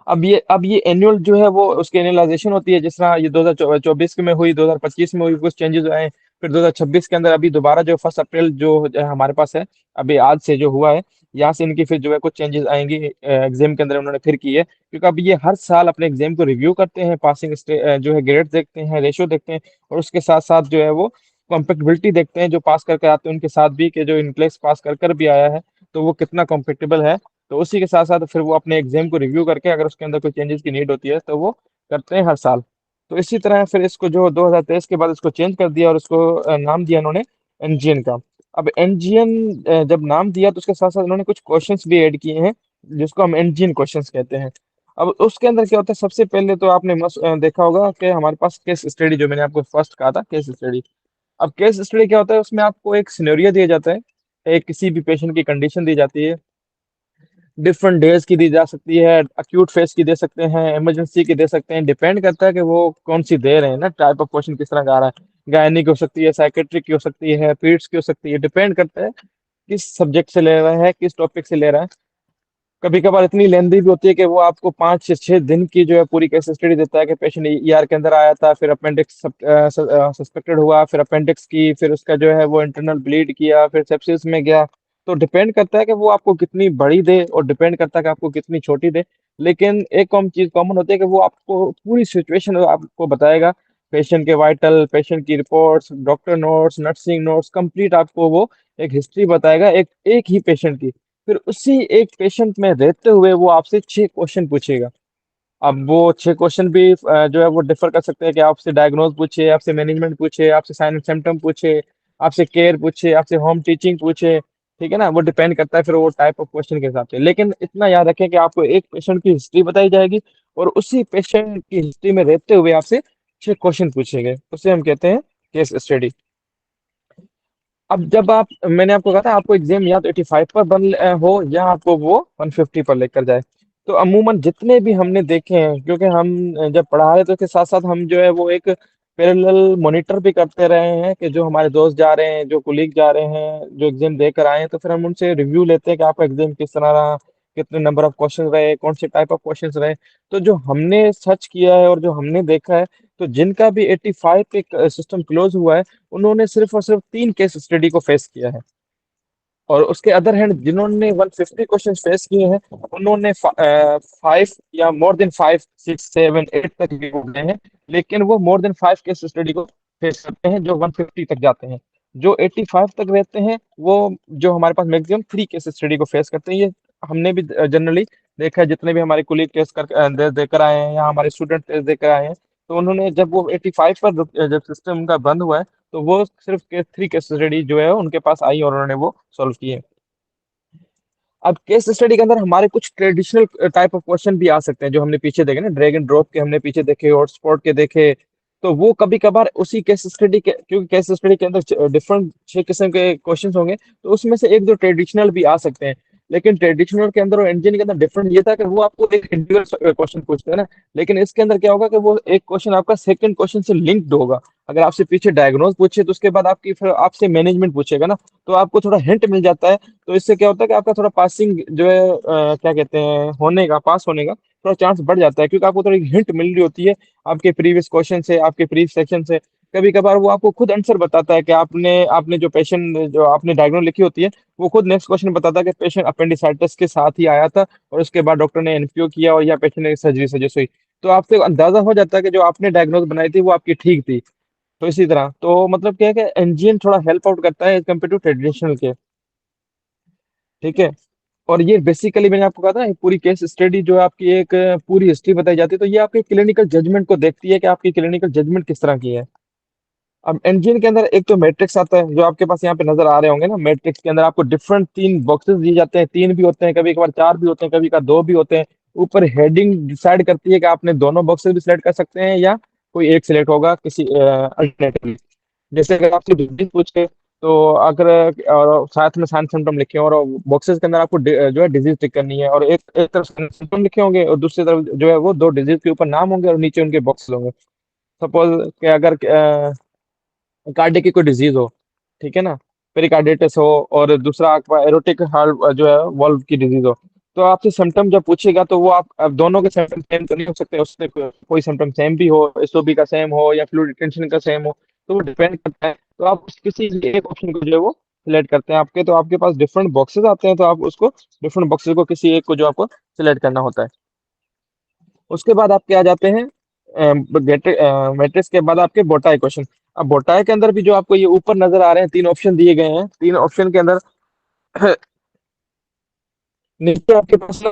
अब ये एनुअल जो है वो उसकी एनुअलाइजेशन होती है, जिस तरह ये 2024 में हुई, 2025 में हुई, कुछ चेंजेस आए। फिर 2026 के अंदर अभी दोबारा जो 1 अप्रैल जो हमारे पास है, अभी आज से जो हुआ है, यहाँ से इनकी फिर जो है कुछ चेंजेस आएंगी एग्जाम के अंदर, उन्होंने फिर की है। क्योंकि अब ये हर साल अपने एग्जाम को रिव्यू करते हैं, पासिंग जो है ग्रेड देखते हैं, रेशो देखते हैं, और उसके साथ साथ जो है वो कॉम्पेटिबिलिटी देखते हैं, जो पास करके आते हैं उनके साथ भी, कि जो इनक्लेस पास कर कर भी आया है तो वो कितना कॉम्पेटेबल है। तो उसी के साथ साथ फिर वो अपने एग्जाम को रिव्यू करके अगर उसके अंदर कोई चेंजेस की नीड होती है तो वो करते हैं हर साल। तो इसी तरह फिर इसको जो 2023 के बाद इसको चेंज कर दिया, और इसको नाम दिया इन्होंने एनजीएन का। अब एनजीएन जब नाम दिया तो उसके साथ साथ इन्होंने कुछ क्वेश्चंस भी ऐड किए हैं, जिसको हम एनजीएन क्वेश्चंस कहते हैं। अब उसके अंदर क्या होता है, सबसे पहले तो आपने देखा होगा कि हमारे पास केस स्टडी, जो मैंने आपको फर्स्ट कहा था केस स्टडी। अब केस स्टडी क्या होता है, उसमें आपको एक सिनेरियो दिया जाता है, एक किसी भी पेशेंट की कंडीशन दी जाती है, डिफरेंट डेज की दी जा सकती है, अक्यूट फेस की दे सकते हैं, इमरजेंसी की दे सकते हैं, डिपेंड करता है कि वो कौन सी दे रहे हैं ना, टाइप ऑफ क्वेश्चन किस तरह का आ रहा है। गायनी की हो सकती है, साइकेट्रिक की हो सकती है, पीड्स की हो सकती है, डिपेंड करता है किस सब्जेक्ट से ले रहा है, किस टॉपिक से ले रहा है। कभी कभार इतनी लेंदी भी होती है कि वो आपको 5 से 6 दिन की जो है पूरी केस स्टडी देता है, कि पेशेंट ईआर के अंदर आया था, फिर अपेंडिक्स सस्पेक्टेड हुआ, फिर अपेंडिक्स की, फिर उसका जो है वो इंटरनल ब्लीड किया, फिर सेप्सिस में गया। तो डिपेंड करता है कि वो आपको कितनी बड़ी दे, और डिपेंड करता है कि आपको कितनी छोटी दे। लेकिन एक कॉमन चीज कॉमन होती है कि वो आपको पूरी सिचुएशन आपको बताएगा, पेशेंट के वाइटल, पेशेंट की reports, doctor notes, nursing notes, complete आपको वो एक हिस्ट्री बताएगा, एक एक ही पेशेंट की। फिर उसी एक पेशेंट में रहते हुए वो आपसे 6 क्वेश्चन पूछेगा। अब वो 6 क्वेश्चन भी जो है वो डिफर कर सकते हैं, कि आपसे डायग्नोज पूछे, आपसे मैनेजमेंट पूछे, आपसे साइन एंड सिम्टम पूछे, आपसे केयर पूछे, आपसे होम टीचिंग पूछे। ठीक है ना, वो डिपेंड करता है फिर वो टाइप ऑफ क्वेश्चन के हिसाब से। लेकिन इतना याद रखें कि आपको एक पेशेंट की हिस्ट्री बताई जाएगी, और उसी पेशेंट की हिस्ट्री में रहते हुए आपसे 6 क्वेश्चन पूछे गए, उसे हम कहते हैं केस स्टडी। अब जब आप, मैंने आपको कहा था आपको एग्जाम या तो 85 पर हो, या आपको वो 150 पर लेकर जाए। तो अमूमन जितने भी हमने देखे हैं, क्योंकि हम जब पढ़ा रहे थे उसके साथ साथ हम जो है वो एक पैरेलल मॉनिटर भी करते रहे हैं, कि जो हमारे दोस्त जा रहे हैं, जो कुलीग जा रहे हैं, जो एग्जाम देकर आए हैं, तो फिर हम उनसे रिव्यू लेते हैं कि आपका एग्जाम किस तरह रहा, कितने नंबर ऑफ क्वेश्चन रहे, कौन से टाइप ऑफ क्वेश्चन रहे। तो जो हमने सर्च किया है और जो हमने देखा है, तो जिनका भी 85 पे सिस्टम क्लोज हुआ है, उन्होंने सिर्फ और सिर्फ 3 केस स्टडी को फेस किया है। और उसके अदर हैंड जिन्होंने 150 क्वेश्चन फेस किए हैं, उन्होंने 5 या मोर देन 5, 6, 7, 8 तक भी हो गए हैं। लेकिन वो मोर देन 5 केस स्टडी को फेस करते हैं जो 150 तक जाते हैं। जो 85 तक रहते हैं, वो जो हमारे पास मैक्सिमम 3 केस स्टडी को फेस करते हैं। ये हमने भी जनरली देखा है, जितने भी हमारे कुलीग टेस्ट देकर आए हैं, या हमारे स्टूडेंट टेस्ट देकर आए हैं, तो उन्होंने जब वो 85 पर जब सिस्टम उनका बंद हुआ है, तो वो सिर्फ 3 केस स्टडी जो है उनके पास आई, और उन्होंने वो सॉल्व किए। अब केस स्टडी के अंदर हमारे कुछ ट्रेडिशनल टाइप ऑफ क्वेश्चन भी आ सकते हैं, जो हमने पीछे देखे ना, ड्रैग एंड ड्रॉप के हमने पीछे देखे, हॉटस्पॉट के देखे। तो वो कभी कभार उसी केस स्टडी के, क्योंकि केस स्टडी के अंदर डिफरेंट 6 किस्म के क्वेश्चन होंगे, तो उसमें से एक दो ट्रेडिशनल भी आ सकते हैं। लेकिन ट्रेडिशनल के अंदर और इंडियन के अंदर डिफरेंट ये था कि वो आपको एक इंडिविजुअल क्वेश्चन पूछते हैं ना। लेकिन इसके अंदर क्या होगा कि वो एक क्वेश्चन आपका सेकंड क्वेश्चन से लिंक्ड होगा। अगर आपसे पीछे डायग्नोज पूछे, तो उसके बाद आपकी फिर आपसे मैनेजमेंट पूछेगा ना, तो आपको थोड़ा हिंट मिल जाता है। तो इससे क्या होता है कि आपका थोड़ा पासिंग जो है क्या कहते हैं, होने का, पास होने का थोड़ा चांस बढ़ जाता है, क्योंकि आपको थोड़ी हिंट मिल रही होती है आपके प्रीवियस क्वेश्चन से, आपके प्रीवियस सेक्शन से। कभी कभार वो आपको खुद आंसर बताता है, कि आपने आपने जो पेशेंट, जो आपने डायग्नोज लिखी होती है, वो खुद नेक्स्ट क्वेश्चन बताता है कि पेशेंट अपेंडिसाइटिस के साथ ही आया था, और उसके बाद डॉक्टर ने एनपीओ किया, और या पेशेंट ने सर्जरी सजेस्ट हुई। तो आपसे अंदाजा हो जाता है कि जो आपने डायग्नोज बनाई थी वो आपकी ठीक थी। तो इसी तरह, तो मतलब क्या है कि एनजीएन थोड़ा हेल्प आउट करता है एज कम्पेयर टू ट्रेडिशनल के। ठीक है। और ये बेसिकली मैंने आपको कहा था ना, ये पूरी केस स्टडी जो है आपकी एक पूरी हिस्ट्री बताई जाती है, तो ये आपके क्लिनिकल जजमेंट को देखती है कि आपकी क्लिनिकल जजमेंट किस तरह की है। अब इंजन के अंदर एक तो मैट्रिक्स आता है, जो आपके पास यहाँ पे नजर आ रहे होंगे ना, मैट्रिक्स के अंदर आपको डिफरेंट 3 बॉक्सेस दिए जाते हैं, 3 भी होते हैं, कभी कभार 4 भी होते हैं, कभी कभार 2 भी होते हैं। ऊपर हेडिंग डिसाइड करती है कि आपने दोनों बॉक्सेस भी सिलेक्ट कर सकते हैं, या कोई एक सिलेक्ट होगा किसी अल्टरनेटिवली। जैसे अगर आपसे डिजीज पूछे, तो अगर और साथ में साइन सिम्टम लिखे हों, और बॉक्सेस के अंदर आपको जो है डिजीज टिक करनी है, और एक एक तरफ सिम्टम लिखे होंगे, और दूसरी तरफ जो है वो 2 डिजीज के ऊपर नाम होंगे, और नीचे उनके बॉक्सेस होंगे। सपोज कि अगर कार्डियक की कोई डिजीज हो, ठीक है ना, पेरिकार्डिटिस हो, और दूसरा आपका एरोटिक हार्ट जो है वॉल्व की डिजीज हो, तो आपसे सिम्टम जब पूछेगा तो वो आप अब दोनों के सिम्टम सेम तो नहीं हो सकते, उससे कोई सिम्टम सेम भी हो, एसओबी का सेम हो या फ्लूइड रिटेंशन का सेम हो, तो वो डिपेंड करता है। तो आप किसी एक ऑप्शन को जो है वो सिलेक्ट करते हैं। आपके तो आपके पास डिफरेंट बॉक्सेस आते हैं, तो आप उसको डिफरेंट बॉक्सेस को किसी एक को जो आपको सिलेक्ट करना होता है। उसके बाद आपके आ जाते हैं मैट्रिक्स के बाद आपके बोटाई क्वेश्चन। अब बोटाई के अंदर भी जो आपको ये ऊपर नजर आ रहे हैं, तीन ऑप्शन दिए गए हैं, तीन ऑप्शन के अंदर नीचे आपके पास ना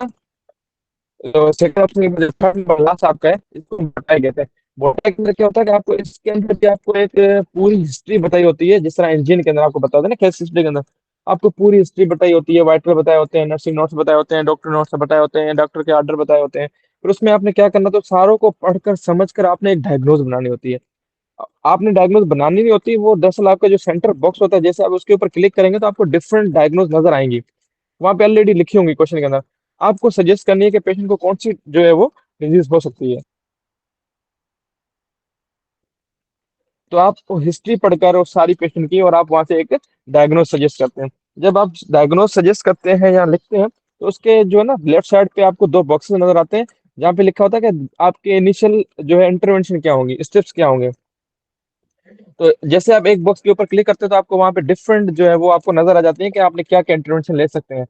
तो सेकंड ऑप्शन के बाद थर्ड नंबर लास्ट आपका है, इसको बोटाई कहते हैं। बोटाई के अंदर क्या होता है कि आपको इसके अंदर भी आपको एक पूरी हिस्ट्री बताई होती है, जिस तरह इंजीनियर के अंदर आपको बताते हैं ना केस हिस्ट्री के अंदर आपको पूरी हिस्ट्री बताई होती है, वाइटर बताए होते हैं, नर्सिंग नोट्स बताए होते हैं, डॉक्टर नोट्स बताए होते हैं, डॉक्टर के ऑर्डर बताए होते हैं। फिर उसमें आपने क्या करना, तो सारों को पढ़कर समझकर आपने एक डायग्नोज बनानी होती है। आपने डायग्नोज बनानी नहीं होती, वो दरअसल आपका जो सेंटर बॉक्स होता है, जैसे आप उसके ऊपर क्लिक करेंगे तो आपको डिफरेंट डायग्नोज नजर आएंगी, वहां पे ऑलरेडी लिखी होंगी क्वेश्चन के अंदर। आपको सजेस्ट करनी है कि पेशेंट को कौन सी जो है वो डिजीज हो सकती है। तो आप हिस्ट्री पढ़कर और सारी पेशेंट की, और आप वहां से एक डायग्नोज सजेस्ट करते हैं। जब आप डायग्नोज सजेस्ट करते हैं या लिखते हैं, तो उसके जो है ना लेफ्ट साइड पे आपको दो बॉक्सेस नजर आते हैं, जहाँ पे लिखा होता है कि आपके इनिशियल जो है इंटरवेंशन क्या होंगी, स्टेप्स क्या होंगे। तो जैसे आप एक बॉक्स के ऊपर क्लिक करते हैं, तो आपको वहां पे डिफरेंट जो है वो आपको नजर आ जाती है कि आपने क्या क्या इंटरवेंशन ले सकते हैं।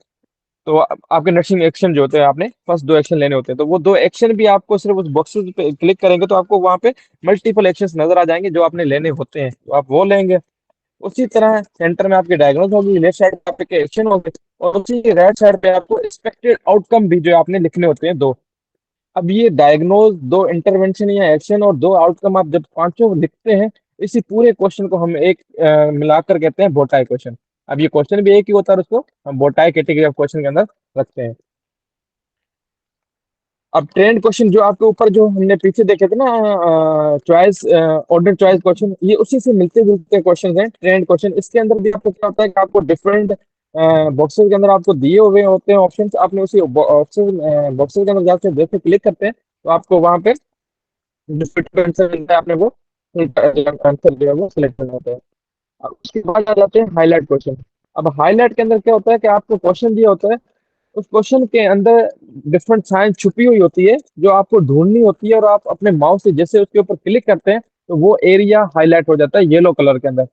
तो आपके नर्सिंग एक्शन जो होते हैं, आपने फर्स्ट दो एक्शन लेने होते हैं, तो वो दो एक्शन भी आपको सिर्फ उस बॉक्सेस पे क्लिक करेंगे तो आपको वहां पे मल्टीपल एक्शंस नजर आ जाएंगे जो आपने लेने होते हैं, तो आप वो लेंगे। उसी तरह सेंटर में आपकी डायग्नोज होगी, लेफ्ट साइड पे आपके एक्शन होंगे, और उसी राइट साइड पे आपको एक्सपेक्टेड आउटकम भी जो आपने लिखने होते हैं दो। अब ये डायग्नोज, दो इंटरवेंशन या एक्शन और दो आउटकम आप जब पांचों लिखते हैं, इसी पूरे क्वेश्चन को हम एक मिलाकर कहते हैं बोटाई क्वेश्चन। अब ये क्वेश्चन भी एक ही होता है और उसको हम बोटाई कैटेगरी ऑफ क्वेश्चन के अंदर रखते हैं। अब ट्रेंड क्वेश्चन जो आपके ऊपर जो हमने पीछे देखे थे ना, चॉइस ऑर्डर चॉइस क्वेश्चन, ये उसी से मिलते जुलते क्वेश्चन हैं ट्रेंड क्वेश्चन। इसके अंदर भी आपको क्या होता है कि आपको डिफरेंट बॉक्सेस के अंदर आपको दिए हुए होते हैं ऑप्शन, आपने उसी बॉक्सेस के अंदर जाकर जैसे क्लिक करते हैं तो आपको वहां पे जो फिट आंसर मिलता है, आपने वो आंसर जो है वो सिलेक्ट करना होता है। अब उसके बाद आ जाते हैं हाईलाइट क्वेश्चन। अब हाईलाइट के अंदर क्या होता है कि आपको क्वेश्चन दिया होता है, उस क्वेश्चन के अंदर डिफरेंट साइंस छुपी हुई होती है जो आपको ढूंढनी होती है, और आप अपने माउस से जैसे उसके ऊपर क्लिक करते हैं तो वो एरिया हाईलाइट हो जाता है येलो कलर के अंदर।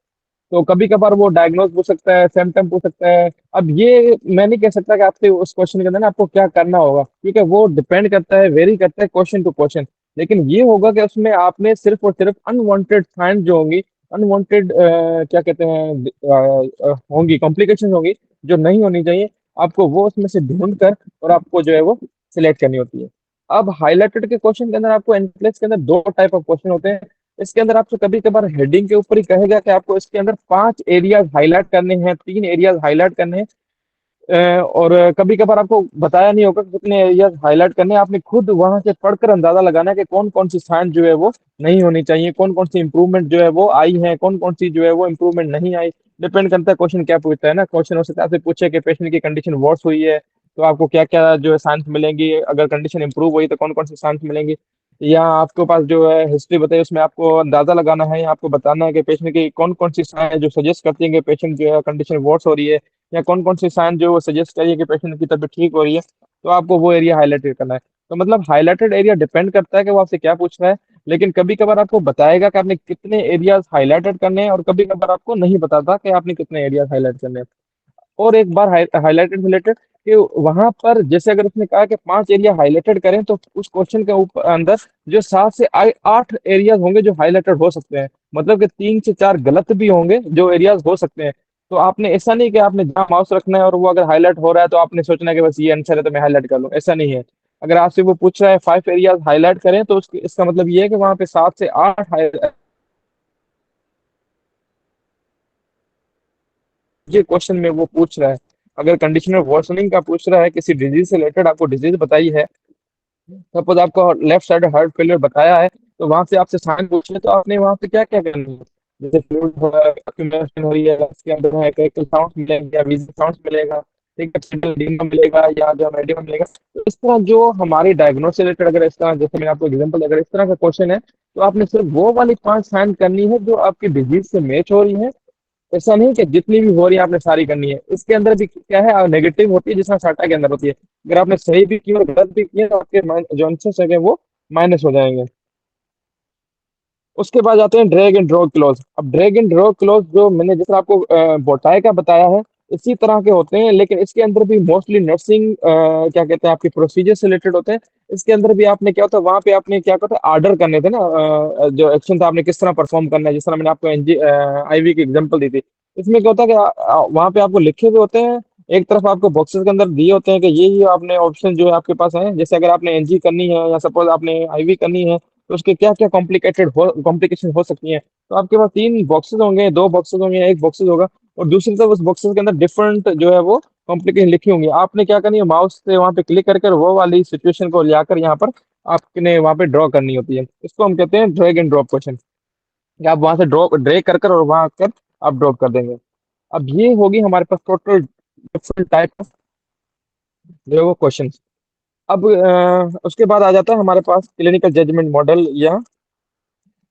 तो कभी कभार वो डायग्नोज पूछ सकता है, सिम्टम पूछ सकता है। अब ये मैं नहीं कह सकता कि आपसे उस क्वेश्चन के अंदर ना आपको क्या करना होगा, क्योंकि वो डिपेंड करता है, वेरी करता है क्वेश्चन टू क्वेश्चन। लेकिन ये होगा कि उसमें आपने सिर्फ और सिर्फ अनवांटेड साइंस जो होंगी, अनवांटेड क्या कहते हैं होंगी, कॉम्प्लिकेशन होंगी जो नहीं होनी चाहिए, आपको वो उसमें से ढूंढ कर और आपको जो है वो सिलेक्ट करनी होती है। अब हाईलाइटेड के क्वेश्चन के अंदर आपको एनप्लेक्स के अंदर दो टाइप ऑफ क्वेश्चन होते हैं। इसके अंदर आपसे कभी कभार हेडिंग के ऊपर ही कहेगा कि आपको इसके अंदर 5 एरियाज हाईलाइट करने हैं, 3 एरियाज हाईलाइट करने हैं। और कभी कभार आपको बताया नहीं होगा कि कितने एरियाज हाईलाइट करने हैं, आपने खुद वहां से पढ़कर अंदाजा लगाना है कि कौन कौन सी साइंस जो है वो नहीं होनी चाहिए, कौन कौन सी इंप्रूवमेंट जो है वो आई है, कौन कौन सी जो है वो इंप्रूवमेंट नहीं आई। डिपेंड करता है क्वेश्चन क्या पूछता है ना, क्वेश्चन उस हिसाब से पूछे कि पेशेंट की कंडीशन वर्स हुई है तो आपको क्या क्या जो है साइंस मिलेंगी, अगर कंडीशन इंप्रूव हुई तो कौन कौन सी साइंस मिलेंगी। या आपके पास जो है हिस्ट्री बताइए, उसमें आपको अंदाजा लगाना है, आपको बताना है कि पेशेंट की कौन कौन सी साइन जो सजेस्ट करती है कि पेशेंट जो है कंडीशन वर्स हो रही है, या कौन कौन सी साइन जो वो सजेस्ट करिए कि पेशेंट की तबीयत ठीक हो रही है। तो आपको वो एरिया हाईलाइटेड करना है। तो मतलब हाईलाइटेड एरिया डिपेंड करता है कि वो आपसे क्या पूछ रहा है, लेकिन कभी कभार आपको बताएगा कि आपने कितने एरियाज हाईलाइटेड करने हैं, और कभी कभार आपको नहीं बताता कि आपने कितने एरियाज हाईलाइट करने हैं। और एक बार हाईलाइटेड रिलेटेड कि वहां पर जैसे अगर उसने कहा कि 5 एरिया हाईलाइटेड करें, तो उस क्वेश्चन के ऊपर अंदर जो 7 से 8 एरियाज होंगे जो हाईलाइटेड हो सकते हैं, मतलब कि 3 से 4 गलत भी होंगे जो एरियाज हो सकते हैं। तो आपने ऐसा नहीं कि आपने जहां माउस रखना है और वो अगर हाईलाइट हो रहा है तो आपने सोचना है कि बस ये आंसर है तो मैं हाईलाइट कर लूं, ऐसा नहीं है। अगर आपसे वो पूछ रहा है 5 एरियाज हाईलाइट करें, तो इसका मतलब ये है कि वहां पे 7 से 8 ये क्वेश्चन में वो पूछ रहा है। अगर कंडीशनल वर्सनिंग का पूछ रहा है, किसी डिजीज से रिलेटेड आपको डिजीज बताई है, सपोज आपको लेफ्ट साइड हार्ट फेलियर बताया है, तो वहां से आपसे साइन पूछे तो आपने वहां पे क्या क्या करना है। जैसे फ्लूइड हो रहा है, accumulation हो रही है, इसके अंदर है एक साउंड मिलेगा या विजिल साउंड मिलेगा, ठीक है, सिग्नल एडिमा मिलेगा या जो एडिमा मिलेगा। तो इस तरह जो हमारी डायग्नोस से रिलेटेड, अगर इस तरह जैसे मैंने आपको एग्जांपल, अगर इस तरह का क्वेश्चन है, तो आपने सिर्फ वो वाली 5 साइन करनी है जो आपकी डिजीज से मैच हो रही है, ऐसा नहीं कि जितनी भी हो रही है आपने सारी करनी है, इसके अंदर भी क्या है, नेगेटिव होती है जिसमें साटा के अंदर होती है। अगर आपने सही भी किया और गलत भी किया तो आपके जो आंसर है वो माइनस हो जाएंगे। उसके बाद आते हैं ड्रैग एंड ड्रॉप क्लॉज। अब ड्रैग एंड ड्रॉप क्लॉज जो मैंने जैसे आपको बोटाई का बताया है, इसी तरह के होते हैं, लेकिन इसके अंदर भी मोस्टली नर्सिंग क्या कहते हैं आपके प्रोसीजर से रिलेटेड होते हैं। इसके अंदर भी आपने क्या होता है, वहां पे आपने क्या कहता है ऑर्डर करने थे ना, जो एक्शन था आपने किस तरह परफॉर्म करना है, जिस तरह मैंने आपको एनजी आईवी की एग्जांपल दी थी। इसमें क्या होता है कि वहां पे आपको लिखे हुए होते हैं, एक तरफ आपको बॉक्सेस के अंदर दिए होते हैं कि ये आपने ऑप्शन जो है आपके पास है, जैसे अगर आपने एनजी करनी है या सपोज आपने आईवी करनी है, तो उसके क्या क्या कॉम्प्लिकेशन हो सकती हैं। तो आपके पास तीन बॉक्सेस होंगे, दो बॉक्सेस होंगे, एक बॉक्सेस होगा, और दूसरी तरफ उस बॉक्सेस के अंदर डिफरेंट जो है वो कॉम्प्लिकेशन लिखी होंगी। आपने क्या करनी है, माउस से वहां पे क्लिक कर वो वाली सिचुएशन को लाकर यहाँ पर आपने वहां पे ड्रॉ करनी होती है। इसको हम कहते हैं ड्रैग एंड ड्रॉप क्वेश्चन, कि आप वहां से ड्रॉप ड्रैग कर और वहां कर आप ड्रॉप कर देंगे। अब ये होगी हमारे पास टोटल डिफरेंट टाइप ऑफ जो है वो क्वेश्चन। अब उसके बाद आ जाता है हमारे पास क्लिनिकल जजमेंट मॉडल, या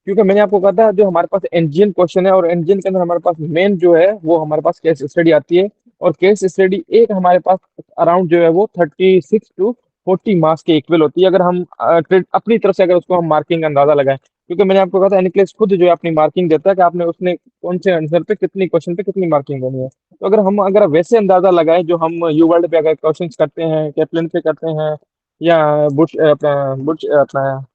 क्योंकि मैंने आपको कहा था जो हमारे पास इंजन क्वेश्चन है, और इंजन के अंदर हमारे पास मेन जो है वो हमारे पास केस स्टडी आती है। और केस स्टडी एक हमारे पास अराउंड जो है वो 36 to 40 मार्क्स के इक्वल होती है, अगर हम अपनी तरफ से अगर उसको हम मार्किंग का अंदाजा लगाएं। क्योंकि मैंने आपको कहा था एनक्लेस खुद जो है अपनी मार्किंग देता है कि आपने उसने कौन से आंसर पे कितनी क्वेश्चन पे कितनी मार्किंग देनी है। तो अगर वैसे अंदाजा लगाएं जो हम यू वर्ल्ड पे अगर क्वेश्चन करते हैं, कैपलन पे करते हैं, या बुश अपना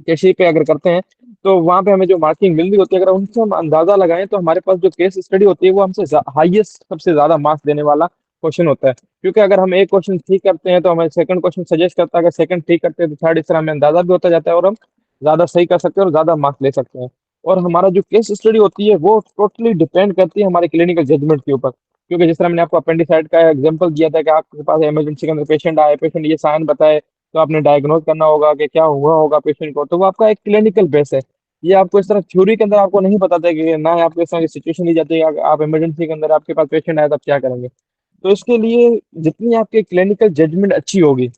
कैसे पे अगर करते हैं, तो वहां पे हमें जो मार्किंग मिल रही होती है, अगर उनसे हम अंदाजा लगाएं तो हमारे पास जो केस स्टडी होती है वो हमसे हाईएस्ट सबसे ज्यादा मार्क्स देने वाला क्वेश्चन होता है। क्योंकि अगर हम एक क्वेश्चन ठीक करते हैं तो हमें सेकंड क्वेश्चन सजेस्ट करता है, अगर सेकंड ठीक करते हैं तो थर्ड, इस तरह हमें अंदाजा भी होता जाता है और हम ज्यादा सही कर सकते हैं और ज्यादा मार्क्स ले सकते हैं। और हमारा जो केस स्टडी होती है वो टोटली डिपेंड करती है हमारे क्लिनिकल जजमेंट के ऊपर। क्योंकि जिस तरह मैंने आपको अपेंडिसाइड का एग्जांपल दिया था कि आपके पास इमरजेंसी के अंदर पेशेंट आए, पेशेंट ये साइन बताए, तो आपने डायग्नोज करना होगा कि क्या हुआ होगा पेशेंट को, तो वो आपका एक क्लिनिकल बेस है। ये आपको इस तरह थ्योरी के अंदर आपको नहीं बताता कि ना आपको इस तरह की सिचुएशन दी जाती है कि आप इमरजेंसी के अंदर आपके पास पेशेंट आया तब क्या करेंगे। तो इसके लिए जितनी आपकी क्लिनिकल जजमेंट अच्छी होगी,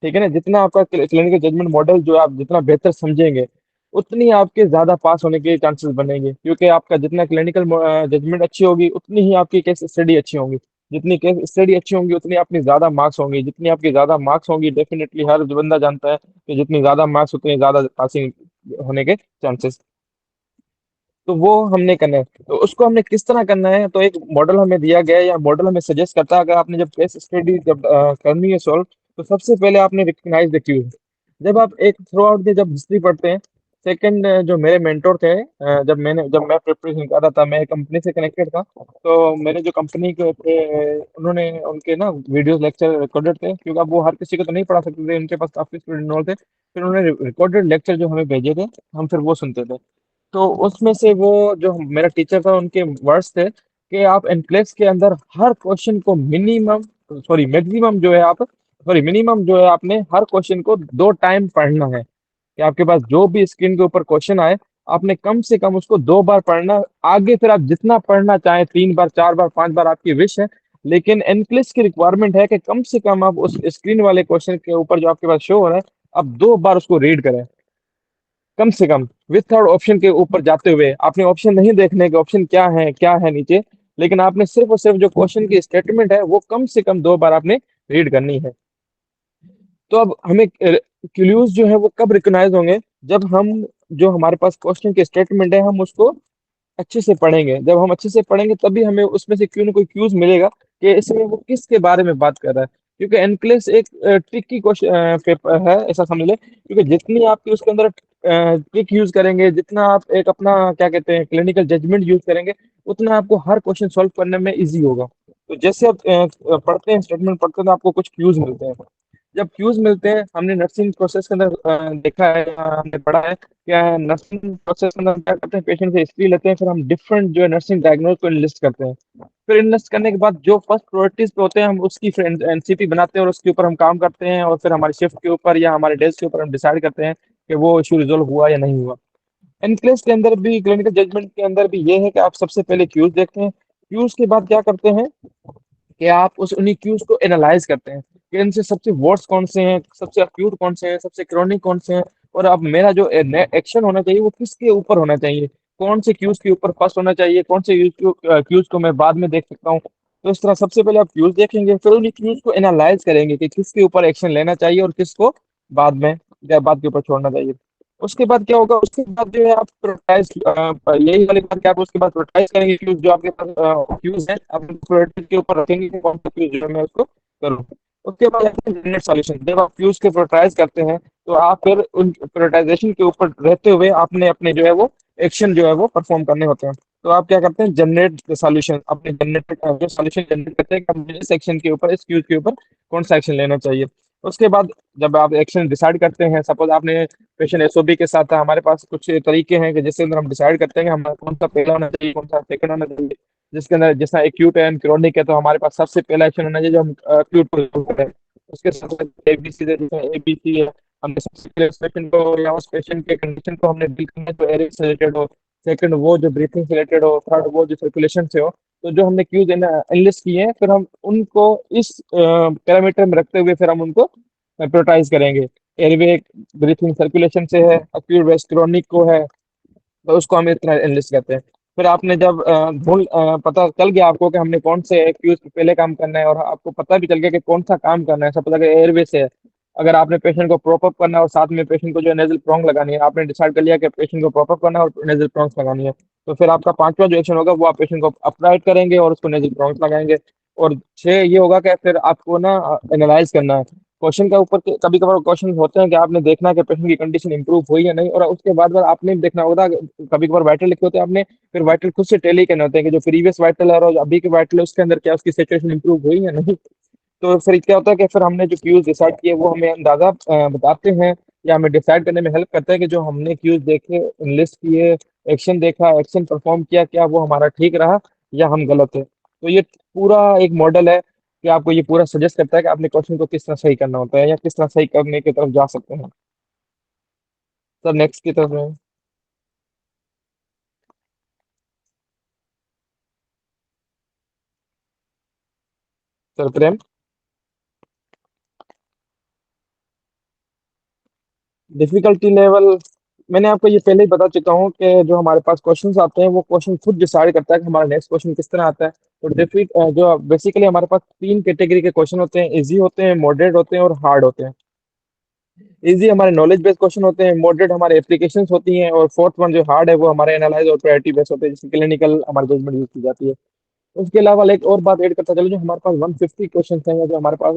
ठीक है ना, जितना आपका क्लिनिकल जजमेंट मॉडल जो आप जितना बेहतर समझेंगे, उतनी आपके ज्यादा पास होने के चांसेस बनेंगे। क्योंकि आपका जितना क्लिनिकल जजमेंट अच्छी होगी उतनी ही आपकी केस स्टडी अच्छी होंगी, जितनी केस स्टडी अच्छी होंगी उतनी अपनी ज्यादा मार्क्स होंगी, जितनी आपकी ज्यादा मार्क्स होंगी डेफिनेटली हर बंदा जानता है कि जितनी ज्यादा मार्क्स उतनी ज्यादा पासिंग होने के चांसेस। तो वो हमने करना है, तो उसको हमने किस तरह करना है, तो एक मॉडल हमें दिया गया है या मॉडल हमें सजेस्ट करता है। अगर आपने जब केस स्टडी जब करनी है सॉल्व, तो सबसे पहले आपने रिकग्नाइज द क्यूज। जब आप एक थ्रू आउट की जब हिस्ट्री पढ़ते हैं, सेकंड जो मेरे मेंटोर थे, जब मैं प्रिपरेशन कर रहा था, मैं कंपनी से कनेक्टेड था, तो मेरे जो कंपनी के थे उन्होंने उनके ना वीडियो लेक्चर रिकॉर्डेड थे, क्योंकि अब वो हर किसी को तो नहीं पढ़ा सकते थे, उनके पास काफी स्टूडेंट थे, फिर उन्होंने रिकॉर्डेड लेक्चर जो हमें भेजे थे, हम फिर वो सुनते थे। तो उसमें से वो जो मेरा टीचर था उनके वर्ड्स थे कि आप एनक्लेव्स के अंदर हर क्वेश्चन को मिनिमम, सॉरी मैक्सिमम जो है आप, सॉरी मिनिमम जो है आपने हर क्वेश्चन को 2 टाइम पढ़ना है। कि आपके पास जो भी स्क्रीन के ऊपर क्वेश्चन आए, आपने कम से कम उसको 2 बार पढ़ना। आगे फिर आप जितना पढ़ना चाहें, 3 बार, 4 बार, 5 बार आपकी विश है, लेकिन एनक्लेव्स की रिक्वायरमेंट है कि कम से कम आप उस स्क्रीन वाले क्वेश्चन के ऊपर जो आपके पास शो हो रहा है, आप 2 बार उसको रीड करें, कम से कम विथआउट ऑप्शन के ऊपर जाते हुए। आपने ऑप्शन नहीं देखने के, ऑप्शन क्या है नीचे, लेकिन आपने सिर्फ और सिर्फ जो क्वेश्चन की स्टेटमेंट है वो कम से कम 2 बार आपने रीड करनी है। तो अब हमें क्लूज जो है वो कब रिकॉग्नाइज होंगे, जब हम जो हमारे पास क्वेश्चन की स्टेटमेंट है हम उसको अच्छे से पढ़ेंगे। जब हम अच्छे से पढ़ेंगे तभी हमें उसमें से क्यों ना कोई क्यूज मिलेगा कि इसमें वो किसके बारे में बात कर रहा है। क्योंकि एनक्लेस एक ट्रिकी क्वेश्चन पेपर है, ऐसा समझ ले। क्योंकि जितनी आपकी उसके अंदर ट्रिक यूज करेंगे, जितना आप एक अपना क्या कहते हैं क्लिनिकल जजमेंट यूज करेंगे, उतना आपको हर क्वेश्चन सॉल्व करने में इजी होगा। तो जैसे आप पढ़ते हैं, स्टेटमेंट पढ़ते हैं, तो आपको कुछ क्यूज मिलते हैं। जब क्यूज मिलते हैं, हमने नर्सिंग प्रोसेस के अंदर देखा है, हमने पढ़ा है क्या, नर्सिंग प्रोसेस के अंदर हम क्या करते हैं, पेशेंट से हिस्ट्री लेते हैं, फिर हम डिफरेंट जो है नर्सिंग डायग्नोज को लिस्ट करते हैं। फिर इनलिस्ट करने के बाद जो फर्स्ट प्रायोरिटीज पे होते हैं हम उसकी फिर एनसीपी बनाते हैं और उसके ऊपर हम काम करते हैं, और फिर हमारे शिफ्ट के ऊपर या हमारे डेज के ऊपर हम डिसाइड करते हैं कि वो इशू रिजोल्व हुआ या नहीं हुआ। एनक्लेस के अंदर भी, क्लिनिकल जजमेंट के अंदर भी ये है कि आप सबसे पहले क्यूज देखते हैं, क्यूज के बाद क्या करते हैं कि आप उस उन्हीं क्यूज को एनालाइज करते हैं कि इनसे सबसे वर्स्ट कौन से हैं, सबसे अक्यूट कौन से हैं, सबसे क्रॉनिक कौन से हैं, और अब मेरा जो एक्शन होना चाहिए वो किसके ऊपर होना चाहिए। कौन से क्यूज के ऊपर फर्स्ट होना चाहिए, कौन से क्यूज को मैं बाद में देख सकता हूँ। तो इस तरह सबसे पहले आप क्यूज देखेंगे, फिर उन क्यूज को एनालाइज करेंगे कि किसके ऊपर एक्शन लेना चाहिए और किसको बाद में या बाद के ऊपर छोड़ना चाहिए। उसके बाद क्या होगा, उसके बाद जो है आप प्रोटेस्ट, यही वाली बात कि आप उसके बाद प्रोटेस्ट करेंगे क्यूज जो आपके पास क्यूज है, आप प्रोटेस्ट के ऊपर रखेंगे कि कौन सा क्यूज जो है मैं उसको करूँ। उसके बाद जनरेट सॉल्यूशन, जब आप क्यूज के प्रोटेस्ट करते हैं तो आप फिर उन प्रोटेस्टेशन के ऊपर रहते हुए आपने अपने जो है वो एक्शन जो है वो परफॉर्म करने होते हैं। तो आप क्या करते हैं, जनरेट सॉल्यूशन, अपने जनरेट जो सॉल्यूशन जनरेट करते हैं कि हम इस सेक्शन के ऊपर, इस क्यूज के ऊपर कौन सा एक्शन लेना चाहिए। उसके बाद जब आप एक्शन डिसाइड करते हैं, सपोज आपने क्वेश्चन एसओबी के साथ था, हमारे पास कुछ तरीके हैं कि जिसके अंदर हम डिसाइड करते हैं कि हमारा कौन सा पहला होना चाहिए, कौन सा सेकंड होना चाहिए। जिसके अंदर जैसा एक्यूट है, क्रोनिक है, तो हमारे पास सबसे पहला एक्शन होना चाहिए जो हम एक्यूट को रिजॉल्व करें। उसके साथ साथ एबीसी जैसे एबीसी है, हमने सबसे पहले उस पेशेंट को या उस पेशेंट के कंडीशन को हमने डील करना है जो एरिक से रिलेटेड हो, सेकंड वो जो ब्रीथिंग से रिलेटेड हो, थर्ड वो जो सर्कुलेशन से हो। तो जो हमने क्यूज एनालिस्ट किए हैं, फिर हम उनको इस पैरामीटर में रखते हुए फिर हम उनको प्रायोरिटाइज करेंगे। एयरवे ब्रीथिंग सर्कुलेशन से है, एक्यूट वेस्ट क्रोनिक को है, तो उसको हम इतना एनालिस्ट कहते हैं। फिर आपने जब पता चल गया आपको कि हमने कौन से एक्यूज पे पहले काम करना है, और आपको पता भी चल गया कि कौन सा काम करना है, सपोज अगर एयरवे से है, अगर आपने पेशेंट को प्रोप अप करना है और साथ में पेशेंट को जो है नेजल प्रोंग लगानी है, आपने डिसाइड कर लिया कि पेशेंट को प्रोप अप करना है और नेजल प्रोंग्स लगानी है, तो फिर आपका पांचवा जो एक्शन होगा वो आप पेशेंट को अपराइट करेंगे और उसको नेजल प्रोंग्स लगाएंगे। और छह ये होगा कि फिर आपको ना एनालाइज करना है क्वेश्चन का ऊपर। कभी कभार क्वेश्चन होते हैं कि आपने देखना है कि पेशेंट की कंडीशन इंप्रूव हुई या नहीं, और उसके बाद आपने देखना होगा, कभी कभार वाइटल लिखे होते हैं आपने, फिर वाइटल खुद से टेली करने होते हैं कि जो प्रीवियस वाइटल है और अभी के वाइटल है उसके अंदर क्या उसकी सिचुएशन इंप्रूव हुई या नहीं। तो फिर क्या होता है कि फिर हमने जो क्यूज डिसाइड किए वो हमें अंदाजा बताते हैं या हमें डिसाइड करने में हेल्प करता है कि जो हमने क्यूज देखे, लिस्ट किए, एक्शन देखा, एक्शन परफॉर्म किया, क्या वो हमारा ठीक रहा या हम गलत है। तो ये पूरा एक मॉडल है कि आपको ये पूरा सजेस्ट करता है कि आपने क्वेश्चन को किस तरह सही करना होता है या किस तरह सही करने की तरफ जा सकते हैं। सर नेक्स्ट की तरफ है। सर प्रेम, डिफिकल्टी लेवल मैंने आपको ये पहले ही बता चुका हूँ कि जो हमारे पास क्वेश्चंस आते हैं वो क्वेश्चन खुद डिसाइड करता है कि हमारा नेक्स्ट क्वेश्चन किस तरह आता है। तो जो बेसिकली हमारे पास तीन कैटेगरी के क्वेश्चन होते हैं, इजी होते हैं, मॉडरेट होते हैं और हार्ड होते हैं। इजी हमारे नॉलेज बेस्ड क्वेश्चन होते हैं, मॉडरेट हमारे एप्लीकेशंस होती हैं, और फोर्थ वन जो हार्ड है वो हमारे एनालाइज और प्रायोरिटी बेस्ड होते हैं, जिसमें क्लिनिकल हमारी जजमेंट यूज की जाती है। उसके अलावा एक और बात ऐड करता चलो, जो हमारे पास 150 क्वेश्चन हैं या जो हमारे पास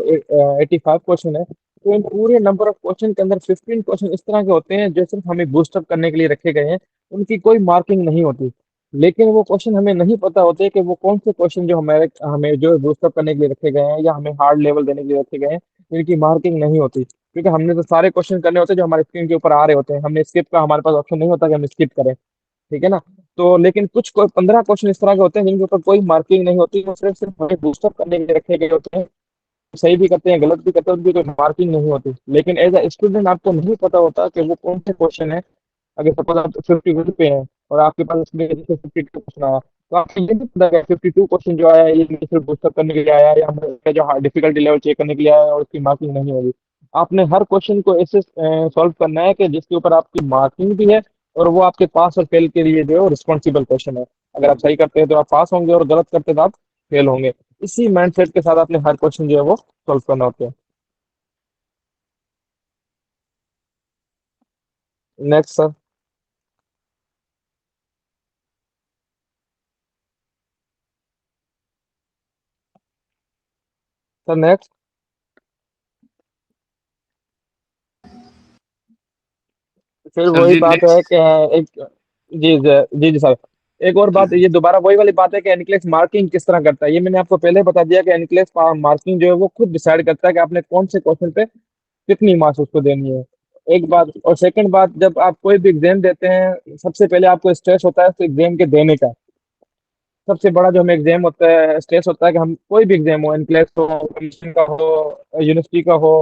85 क्वेश्चन है, तो इन पूरे नंबर ऑफ क्वेश्चन के अंदर 15 क्वेश्चन इस तरह के होते हैं जो सिर्फ हमें बूस्टअप करने के लिए रखे गए हैं। उनकी कोई मार्किंग नहीं होती, लेकिन वो क्वेश्चन हमें नहीं पता होते कि वो कौन से क्वेश्चन जो हमारे हमें जो बूस्टअप करने के लिए रखे गए हैं या हमें हार्ड लेवल देने के लिए रखे गए हैं, इनकी मार्किंग नहीं होती, क्योंकि हमने तो सारे क्वेश्चन करने होते हैं जो हमारे स्क्रीन के ऊपर आ रहे होते हैं। हमने स्किप का हमारे पास ऑप्शन नहीं होता कि हम स्किप करें, ठीक है ना। तो लेकिन कुछ 15 क्वेश्चन इस तरह के होते हैं जिनके ऊपर कोई मार्किंग नहीं होती, वो सिर्फ सिर्फ हमें बूस्टअप करने के लिए रखे गए होते हैं। सही भी करते हैं, गलत भी करते हैं, उनकी कोई मार्किंग नहीं होती, लेकिन एज अ स्टूडेंट आपको नहीं पता होता कि वो कौन से क्वेश्चन है। अगर सपोज आप 50 पे हैं और आपके पास इसमें जैसे 52 क्वेश्चन आया, तो आपको ये नहीं पता कि 52 क्वेश्चन जो आया है ये सिर्फ बूस्टअप करने के लिए आया है या हमें जो डिफिकल्टी लेवल चेक करने के लिए आया है और उसकी मार्किंग नहीं होगी। आपने हर क्वेश्चन को ऐसे सॉल्व करना है कि जिसके ऊपर आपकी मार्किंग भी है, और वो आपके पास और फेल के लिए जो है रिस्पॉन्सिबल क्वेश्चन है। अगर आप सही करते हैं तो आप पास होंगे और गलत करते हैं तो आप फेल होंगे। इसी माइंडसेट के साथ आपने हर क्वेश्चन जो है वो सॉल्व करना होता है। Next sir. Sir next. फिर सर वही जी बात है नेक्स्ट। कि एक, जी जी जी सर, एक और बात, ये दोबारा वही वाली बात है कि एनक्लेस मार्किंग किस तरह करता है। ये मैंने आपको पहले बता दिया कि एनक्लेस मार्किंग जो है वो खुद डिसाइड करता है कि आपने कौन से क्वेश्चन पे कितनी मार्क्स उसको देनी है। एक बात, और सेकंड बात, जब आप कोई भी एग्जाम देते हैं सबसे पहले आपको स्ट्रेस होता है उस एग्जाम के देने का। सबसे बड़ा जो हमें एग्जाम होता है, स्ट्रेस होता है कि हम कोई भी एग्जाम हो, एनक्लेस हो, कमीशन का हो, यूनिवर्सिटी का हो,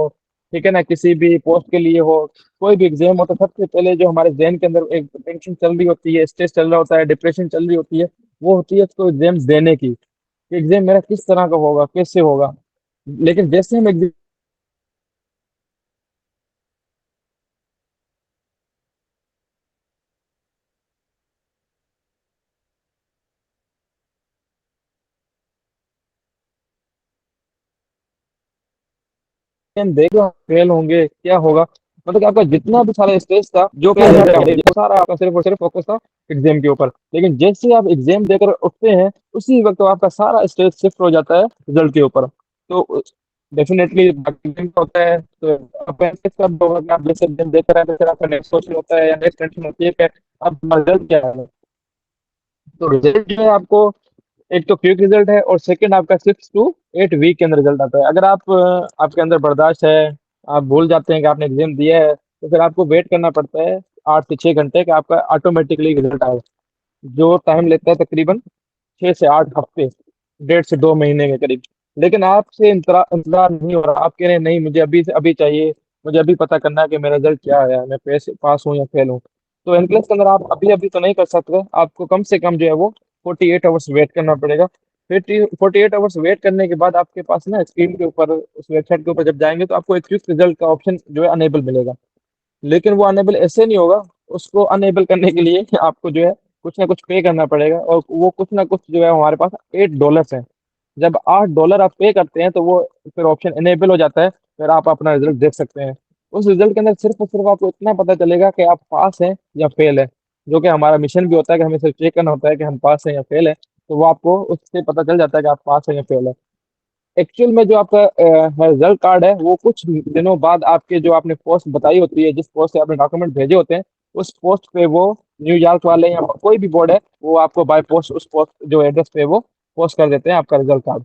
ठीक है ना, किसी भी पोस्ट के लिए हो, कोई भी एग्जाम हो, तो सबसे पहले जो हमारे जहन के अंदर एक टेंशन चल रही होती है, स्ट्रेस चल रहा होता है, डिप्रेशन चल रही होती है, वो होती है उसको एग्जाम देने की, एग्जाम मेरा किस तरह का होगा, कैसे होगा। लेकिन जैसे हम एग्जाम एग्जाम देगा फेल होंगे क्या होगा, मतलब कि आपका जितना भी सारा स्ट्रेस था जो कि वो सारा आपका सिर्फ और सिर्फ फोकस था एग्जाम के ऊपर। लेकिन जैसे ही आप एग्जाम देकर उठते हैं उसी वक्त आपका सारा स्ट्रेस शिफ्ट हो जाता है रिजल्ट के ऊपर। तो डेफिनेटली एग्जाम होता है तो आप ऐसे कब होगा कि आप जैसे एग्जाम देख रहे हैं तो फिर आपका नेक्स्ट क्वेश्चन होता है या नेक्स्ट टेंशन होती है कि अब रिजल्ट क्या है। तो रिजल्ट जो है आपको एक तो क्विक रिजल्ट है और सेकंड आपका 6 to 8 वीक के अंदर रिजल्ट आता है। अगर आप आपके अंदर बर्दाश्त है, आप भूल जाते हैं कि आपने एग्जाम दिया है, तो फिर आपको वेट करना पड़ता है 8 से 6 घंटे का आपका ऑटोमेटिकली रिजल्ट आएगा, जो टाइम लेता है तकरीबन 6 से 8 हफ्ते, 1.5 से 2 महीने के करीब। लेकिन आपसे इंतजार नहीं हो रहा, आप कह रहे हैं नहीं मुझे अभी से अभी चाहिए, मुझे अभी पता करना है कि मेरा रिजल्ट क्या आया, मैं पैसे पास हूँ या फेल हूँ। तो एनक्लेस के अंदर आप अभी अभी तो नहीं कर सकते, आपको कम से कम जो है वो 48 आवर्स वेट करना पड़ेगा। 48 आवर्स वेट करने के बाद आपके पास ना स्क्रीन के ऊपर उस वेबसाइट के ऊपर जब जाएंगे तो आपको एक क्विक रिजल्ट का ऑप्शन जो है अनेबल मिलेगा। लेकिन वो अनेबल ऐसे नहीं होगा, उसको अनेबल करने के लिए आपको जो है कुछ ना कुछ पे करना पड़ेगा, और वो कुछ ना कुछ जो है हमारे पास $8 है। जब $8 आप पे करते हैं तो वो फिर ऑप्शन इनेबल हो जाता है, फिर आप अपना रिजल्ट देख सकते हैं। उस रिजल्ट के अंदर सिर्फ और सिर्फ आपको इतना पता चलेगा कि आप पास हैं या फेल है, जो कि हमारा मिशन भी होता है कि हमें सिर्फ चेक करना होता है कि हम पास हैं या फेल है। तो वो आपको उससे पता चल जाता है कि आप पास हैं या फेल है। एक्चुअल में जो आपका रिजल्ट कार्ड है वो कुछ दिनों बाद आपके जो आपने पोस्ट बताई होती है, जिस पोस्ट से आपने डॉक्यूमेंट भेजे होते हैं, उस पोस्ट पे वो न्यूयॉर्क वाले या कोई भी बोर्ड है वो आपको बाय पोस्ट उस पोस्ट जो एड्रेस पे वो पोस्ट कर देते हैं आपका रिजल्ट कार्ड।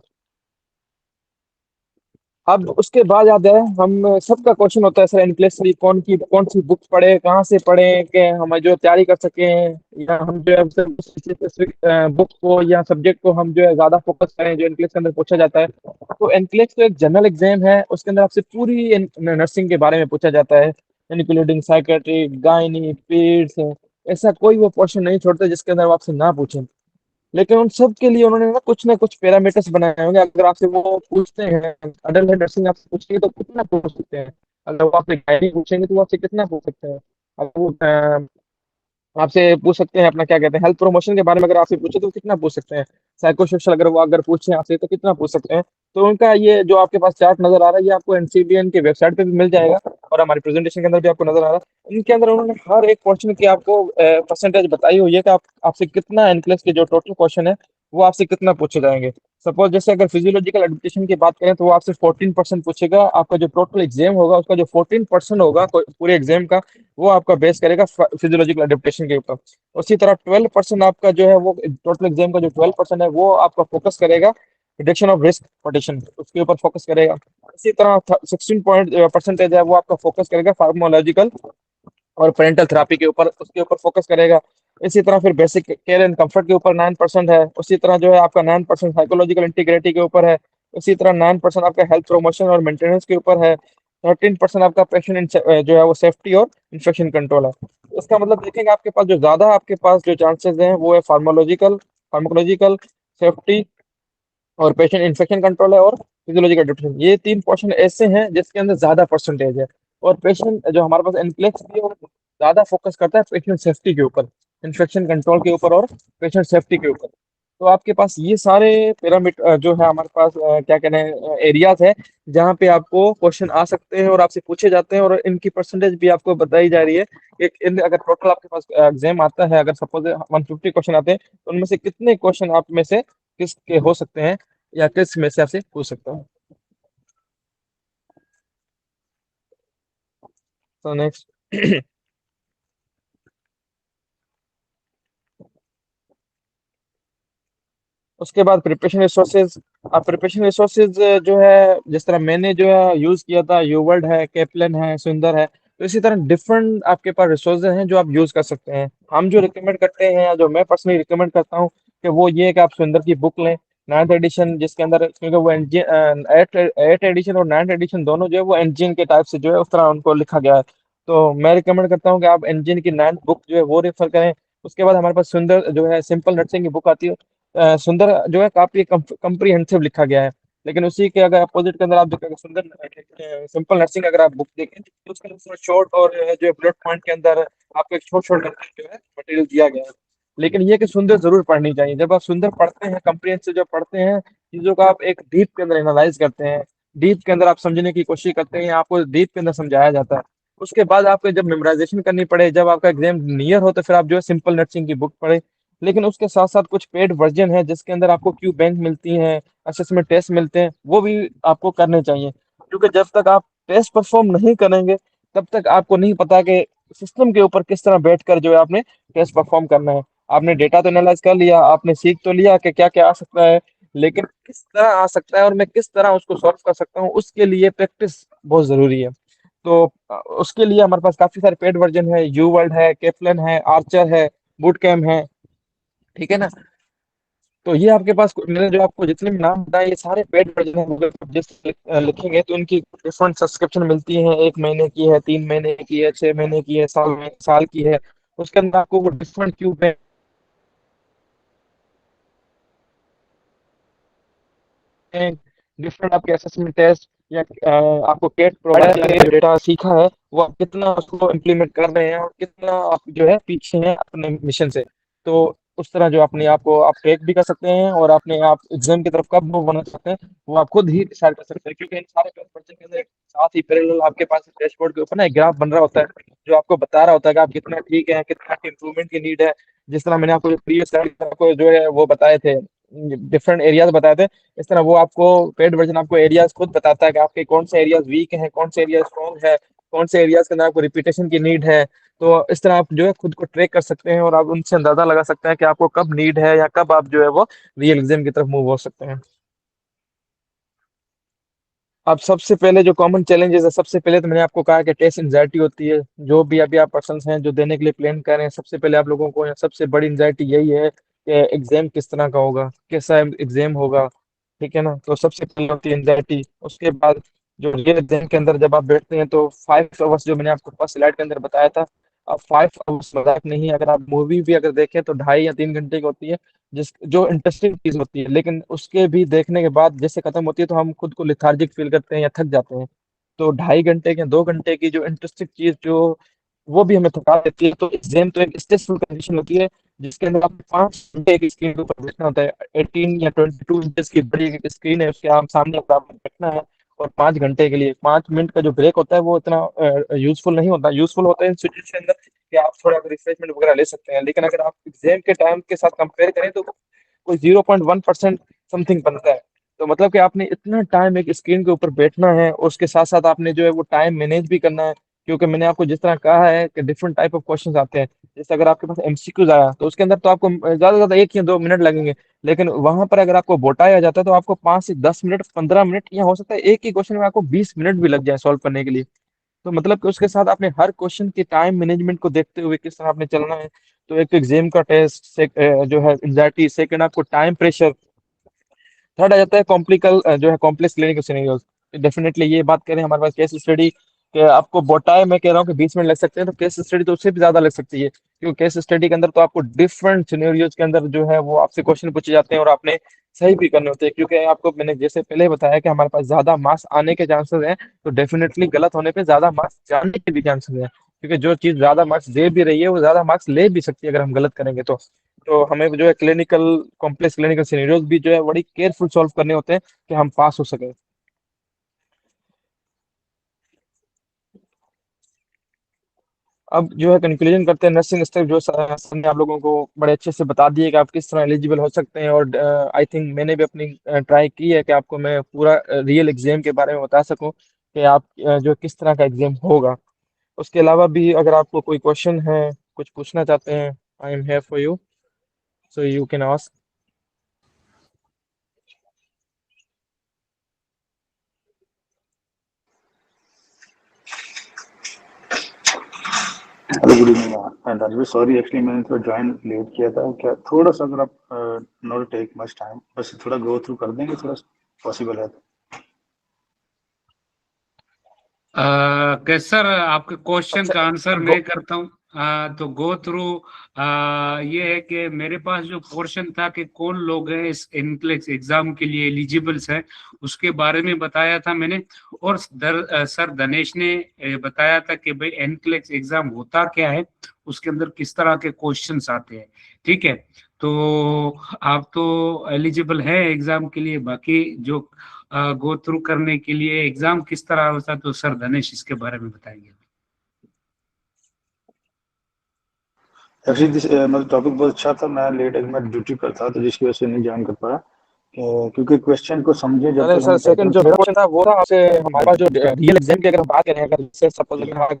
अब उसके बाद याद है हम सबका क्वेश्चन होता है सर एनक्लेस कौन सी बुक पढ़े, कहाँ से पढ़े कि हम जो तैयारी कर सकें, या हम जो है स्पेसिफिक बुक को या सब्जेक्ट को हम जो है ज्यादा फोकस करें जो एनक्लेस के अंदर पूछा जाता है। तो एनक्लेस तो एक जनरल एग्जाम है, उसके अंदर आपसे पूरी नर्सिंग के बारे में पूछा जाता है, इंक्लूडिंग साइकेट्री, गायनी, पीड्स। ऐसा कोई वो क्वेश्चन नहीं छोड़ता जिसके अंदर वो आपसे ना पूछें। लेकिन उन सब के लिए उन्होंने ना कुछ पैरामीटर्स बनाए होंगे, अगर आपसे वो पूछते हैं अडल्ट नर्सिंग आपसे पूछेंगे तो कितना पूछ सकते हैं, अगर वो आपसे गायनी पूछेंगे तो वो आपसे कितना पूछ सकते हैं, अब वो आपसे पूछ सकते हैं अपना क्या कहते हैं हेल्थ प्रमोशन के बारे में, अगर आपसे पूछे तो कितना पूछ सकते हैं, साइको सोशल अगर वो अगर पूछे आपसे तो कितना पूछ सकते हैं। तो उनका ये जो आपके पास चार्ट नजर आ रहा है ये आपको एनसीबीएन की वेबसाइट पे भी मिल जाएगा, और हमारी प्रेजेंटेशन के अंदर भी आपको नजर आ रहा है। इनके अंदर उन्होंने हर एक क्वेश्चन की आपको परसेंटेज बताई हुई है कि आप आपसे कितना एनक्लेस के जो टोटल क्वेश्चन है वो आपसे कितना पूछे जाएंगे। सपोज जैसे अगर फिजियोलॉजिकल एडुकेशन की बात करें तो वो आपसे 14% पूछेगा, आपका जो टोटल एग्जाम होगा उसका जो 14% होगा पूरे एग्जाम का, वो आपका बेस करेगा फिजियोलॉजिकल एडेप्टेशन के ऊपर। उसी तरह 12% आपका जो है वो टोटल एग्जाम का जो 12% है वो आपका फोकस करेगा रिडक्शन ऑफ रिस्क पटिशन, उसके ऊपर फोकस करेगा। इसी तरह 16% है वो आपका फोकस करेगा फार्मोलॉजिकल और पेरेंटल थेरापी के ऊपर, उसके ऊपर फोकस करेगा। इसी तरह फिर बेसिक केयर एंड कंफर्ट के ऊपर 9% है। उसी तरह जो है आपका 9% साइकोलॉजिकल इंटीग्रिटी के ऊपर है। उसी तरह 9% आपका हेल्थ प्रमोशन और मेंटेनेंस के ऊपर है। 13% आपका पेशेंट जो है वो सेफ्टी और इन्फेक्शन कंट्रोल है। इसका मतलब देखेंगे आपके पास जो ज्यादा आपके पास जो चांसेस हैं वो है फार्माकोलॉजिकल, सेफ्टी और पेशेंट इन्फेक्शन कंट्रोल है, और फिजियोलॉजिकल एडेप्टेशन। ये 3 क्वेश्चन ऐसे हैं जिसके अंदर ज्यादा परसेंटेज है। और पेशेंट जो हमारे पास एनक्लेक्स भी है वो ज्यादा फोकस करता है पेशेंट सेफ्टी के ऊपर, इन्फेक्शन कंट्रोल के ऊपर और पेशेंट सेफ्टी के ऊपर। तो आपके पास ये सारे पिरामिड जो है हमारे पास क्या कहते हैं एरियाज है जहाँ पे आपको क्वेश्चन आ सकते हैं और आपसे पूछे जाते हैं, और इनकी परसेंटेज भी आपको बताई जा रही है कि अगर टोटल आपके पास एग्जाम आता है, अगर सपोज 150 क्वेश्चन आते हैं तो उनमें से कितने क्वेश्चन आप में से किसके हो सकते हैं या किस में से आपसे पूछ सकता हूँ। तो नेक्स्ट उसके बाद प्रिपरेशन रिसोर्सेज। अब प्रिपरेशन रिसोर्सेज जो है जिस तरह मैंने जो है यूज किया था, यूवर्ल्ड है, कैपलन है, सुंदर है, तो इसी तरह डिफरेंट आपके पास रिसोर्सेज हैं जो आप यूज कर सकते हैं। हम जो रिकमेंड करते हैं या जो मैं पर्सनली रिकमेंड करता हूँ कि वो ये है कि आप सुंदर की बुक लें, 9th एडिशन, जिसके अंदर क्योंकि वो एंजिन 8th एडिशन और 9th एडिशन दोनों जो है वो इंजन के टाइप से जो है उस तरह उनको लिखा गया है। तो मैं रिकमेंड करता हूँ कि आप इंजन की 9th बुक जो है वो रेफर करें। उसके बाद हमारे पास सुंदर जो है सिंपल नर्सिंग की बुक आती है। सुंदर जो है काफी कम्प्रीहेंसिव लिखा गया है। लेकिन उसी के अगर अपोजिट के अंदर आप देखेंगे सुंदर सिंपल नर्सिंग अगर आप बुक देखें तो उसके अंदर शॉर्ट और जो है बुलेट पॉइंट के अंदर आपको एक छोट छोट करके जो है मटेरियल दिया गया है। लेकिन ये कि सुंदर जरूर पढ़नी चाहिए। जब आप सुंदर पढ़ते हैं, कम्प्रीहेंसिव जब पढ़ते हैं, चीजों का आप एक डीप के अंदर एनालाइज करते हैं, डीप के अंदर आप समझने की कोशिश करते हैं, आपको डीप के अंदर समझाया जाता है। उसके बाद आपको जब मेमोराइजेशन करनी पड़े, जब आपका एग्जाम नियर हो, तो फिर आप जो है सिंपल नर्सिंग की बुक पढ़े। लेकिन उसके साथ साथ कुछ पेड वर्जन है जिसके अंदर आपको क्यू बैंक मिलती हैं, असेसमेंट टेस्ट मिलते हैं, वो भी आपको करने चाहिए। क्योंकि जब तक आप टेस्ट परफॉर्म नहीं करेंगे तब तक आपको नहीं पता कि सिस्टम के ऊपर किस तरह बैठकर जो है आपने टेस्ट परफॉर्म करना है। आपने डेटा तो एनालाइज कर लिया, आपने सीख तो लिया कि क्या क्या आ सकता है, लेकिन किस तरह आ सकता है और मैं किस तरह उसको सॉल्व कर सकता हूँ, उसके लिए प्रैक्टिस बहुत जरूरी है। तो उसके लिए हमारे पास काफी सारे पेड वर्जन है, यू वर्ल्ड है, केपलन है, आर्चर है, बूट कैम्प है, ठीक है ना। तो ये आपके पास मैंने जो आपको जितने भी नाम बताए ये सारे पेड वर्जन है। गूगल पर जिस लिखेंगे तो इनकी डिफरेंट सब्सक्रिप्शन मिलती है, 1 महीने की है, 3 महीने की है, 6 महीने की है, साल की है। उसके अंदर आपको वो डिफरेंट क्यूब में डिफरेंट आपके असेसमेंट टेस्ट या आपको केट प्रोवाइड करके जो डेटा सीखा है वो आप कितना उसको इम्प्लीमेंट कर रहे हैं और कितना आप जो है पीछे हैं अपने मिशन से। तो उस तरह जो अपने आप को आप ट्रैक भी कर सकते हैं और अपने आप एग्जाम की तरफ कब मूव होना चाहते हैं वो आप खुद ही डिसाइड कर सकते हैं। क्योंकि इन सारे पेपर के अंदर एक साथ ही पैरेलल आपके पास डैशबोर्ड के ऊपर ना एक ग्राफ बन रहा होता है जो आपको बता रहा होता है कि आप कितना ठीक है, कितना इंप्रूवमेंट की नीड है। जिस तरह मैंने आपको प्रीवियस स्लाइड आपको जो है वो बताए थे, डिफरेंट एरियाज बताए थे, इस तरह वो आपको पेड वर्जन आपको एरियाज खुद बताता है कि आपके कौन से एरियाज वीक हैं, कौन से एरिया स्ट्रॉन्ग है, कौन से एरियाज के अंदर आपको रिपीटेशन की नीड है। तो इस तरह आप जो है खुद को ट्रैक कर सकते हैं और आप उनसे अंदाजा लगा सकते हैं कि आपको कब नीड है या कब आप जो है वो रियल एग्जाम की तरफ मूव हो सकते हैं। अब सबसे पहले जो कॉमन चैलेंजेस है, सबसे पहले तो मैंने आपको कहा कि टेस्ट एंजाइटी होती है। जो भी अभी आप पर्सन हैं जो देने के लिए प्लान कर रहे हैं, सबसे पहले आप लोगों को सबसे बड़ी एंजाइटी यही है कि एग्जाम किस तरह का होगा, कैसा एग्जाम होगा, ठीक है ना। तो सबसे पहले होती है एंजाइटी। उसके बाद जो रियल एग्जाम के अंदर जब आप बैठते हैं तो 5 आवर्स जो मैंने आपको फर्स्ट स्लाइड के अंदर बताया था, अब 5 आवर्स मजाक नहीं है। अगर आप मूवी भी अगर देखें तो 2.5 या 3 घंटे की होती है, जिस जो इंटरेस्टिंग चीज होती है, लेकिन उसके भी देखने के बाद जैसे खत्म होती है तो हम खुद को लेथार्जिक फील करते हैं या थक जाते हैं। तो 2.5 घंटे या 2 घंटे की जो इंटरेस्टिंग चीज जो वो भी हमें थका देती है। तो एग्जाम तो एक स्ट्रेसफुल कंडीशन होती है जिसके अंदर आपको 5 घंटे एक स्क्रीन के ऊपर बैठना होता है। 18 या 22 इंचेस की बड़ी एक स्क्रीन है, उसके आप सामने आपको बैठना है और 5 घंटे के लिए 5 मिनट का जो ब्रेक होता है वो इतना यूजफुल नहीं होता। यूजफुल होता है इन सिचुएशन के अंदर कि आप थोड़ा रिफ्रेशमेंट वगैरह ले सकते हैं, लेकिन अगर आप एग्जाम के टाइम के साथ कंपेयर करें तो कोई 0.1% समथिंग बनता है। तो मतलब कि आपने इतना टाइम एक स्क्रीन के ऊपर बैठना है और उसके साथ साथ आपने जो है वो टाइम मैनेज भी करना है। क्योंकि मैंने आपको जिस तरह कहा है कि डिफरेंट टाइप ऑफ क्वेश्चंस आते हैं। जैसे अगर आपके पास एमसीक्यूज आया तो उसके अंदर तो आपको ज्यादा से ज्यादा 1 या 2 मिनट लगेंगे, लेकिन वहां पर अगर आपको बोटाई आ जाता है तो आपको 5 से 10 मिनट, 15 मिनट, या हो सकता है एक ही क्वेश्चन में आपको 20 मिनट भी लग जाए सॉल्व करने के लिए। तो मतलब कि उसके साथ आपने हर क्वेश्चन की टाइम मैनेजमेंट को देखते हुए किस तरह आपने चलना है। तो एक एग्जाम का टेस्ट से, जो है एंजाइटी, सेकंड आपको टाइम प्रेशर, थर्ड आ जाता है कॉम्प्लिकल जो है कॉम्प्लेक्स क्लिनिकल सिनेरियोस। डेफिनेटली ये बात करें हमारे पास केस स्टडी कि आपको बोटाई मैं कह रहा हूँ कि 20 मिनट लग सकते हैं, तो केस स्टडी तो उससे भी ज्यादा लग सकती है। क्योंकि केस स्टडी के अंदर तो आपको डिफरेंट सिनेरियोज के अंदर जो है वो आपसे क्वेश्चन पूछे जाते हैं और आपने सही भी करने होते हैं। क्योंकि आपको मैंने जैसे पहले बताया कि हमारे पास ज्यादा मार्क्स आने के चांसेस हैं, तो डेफिनेटली गलत होने पे ज्यादा मार्क्स जाने के भी चांसेस हैं। क्योंकि जो चीज ज्यादा मार्क्स दे भी रही है वो ज्यादा मार्क्स ले भी सकती है अगर हम गलत करेंगे तो हमें जो है क्लिनिकल कॉम्प्लेक्स क्लिनिकल सिनेरियोज भी जो है बड़ी केयरफुल सॉल्व करने होते हैं कि हम पास हो सके। अब जो है कंक्लूजन करते हैं, नर्सिंग स्टेप जो सर ने आप लोगों को बड़े अच्छे से बता दिए कि आप किस तरह एलिजिबल हो सकते हैं। और आई थिंक मैंने भी अपनी ट्राई की है कि आपको मैं पूरा रियल एग्जाम के बारे में बता सकूं कि आप जो किस तरह का एग्जाम होगा। उसके अलावा भी अगर आपको कोई क्वेश्चन है, कुछ पूछना चाहते हैं, I am here for you, so you can ask. Hello, good evening. Ranveer, sorry actually मैंने थोड़ा ज्वाइन लेट किया था। क्या थोड़ा सा अगर आप नॉट टेक मच टाइम, बस थोड़ा गो थ्रू कर देंगे, थोड़ा पॉसिबल है? सर आपके क्वेश्चन अच्छा, का आंसर मैं करता हूँ। तो गो थ्रू ये है कि मेरे पास जो पोर्शन था कि कौन लोग हैं इस एनक्लेक्स एग्जाम के लिए एलिजिबल्स हैं, उसके बारे में बताया था मैंने। और सर धनेश ने बताया था कि भाई एनक्लेक्स एग्जाम होता क्या है, उसके अंदर किस तरह के क्वेश्चंस आते हैं। ठीक है, तो आप तो एलिजिबल हैं एग्जाम के लिए। बाकी जो गो थ्रू करने के लिए, एग्जाम किस तरह होता है, तो सर धनेश इसके बारे में बताएंगे। एक्चुअली मतलब टॉपिक बहुत अच्छा था, मैं लेट मैं ड्यूटी पर था तो जिसकी वजह से नहीं ज्वाइन कर पाया, क्योंकि क्वेश्चन को समझे जब अरे तक सर, हम सेकंड जो मेरा क्वेश्चन था वो था आपसे, हमारे पास जो रियल एग्जाम की अगर हम बात करें, अगर जैसे सपोज अगर हमारा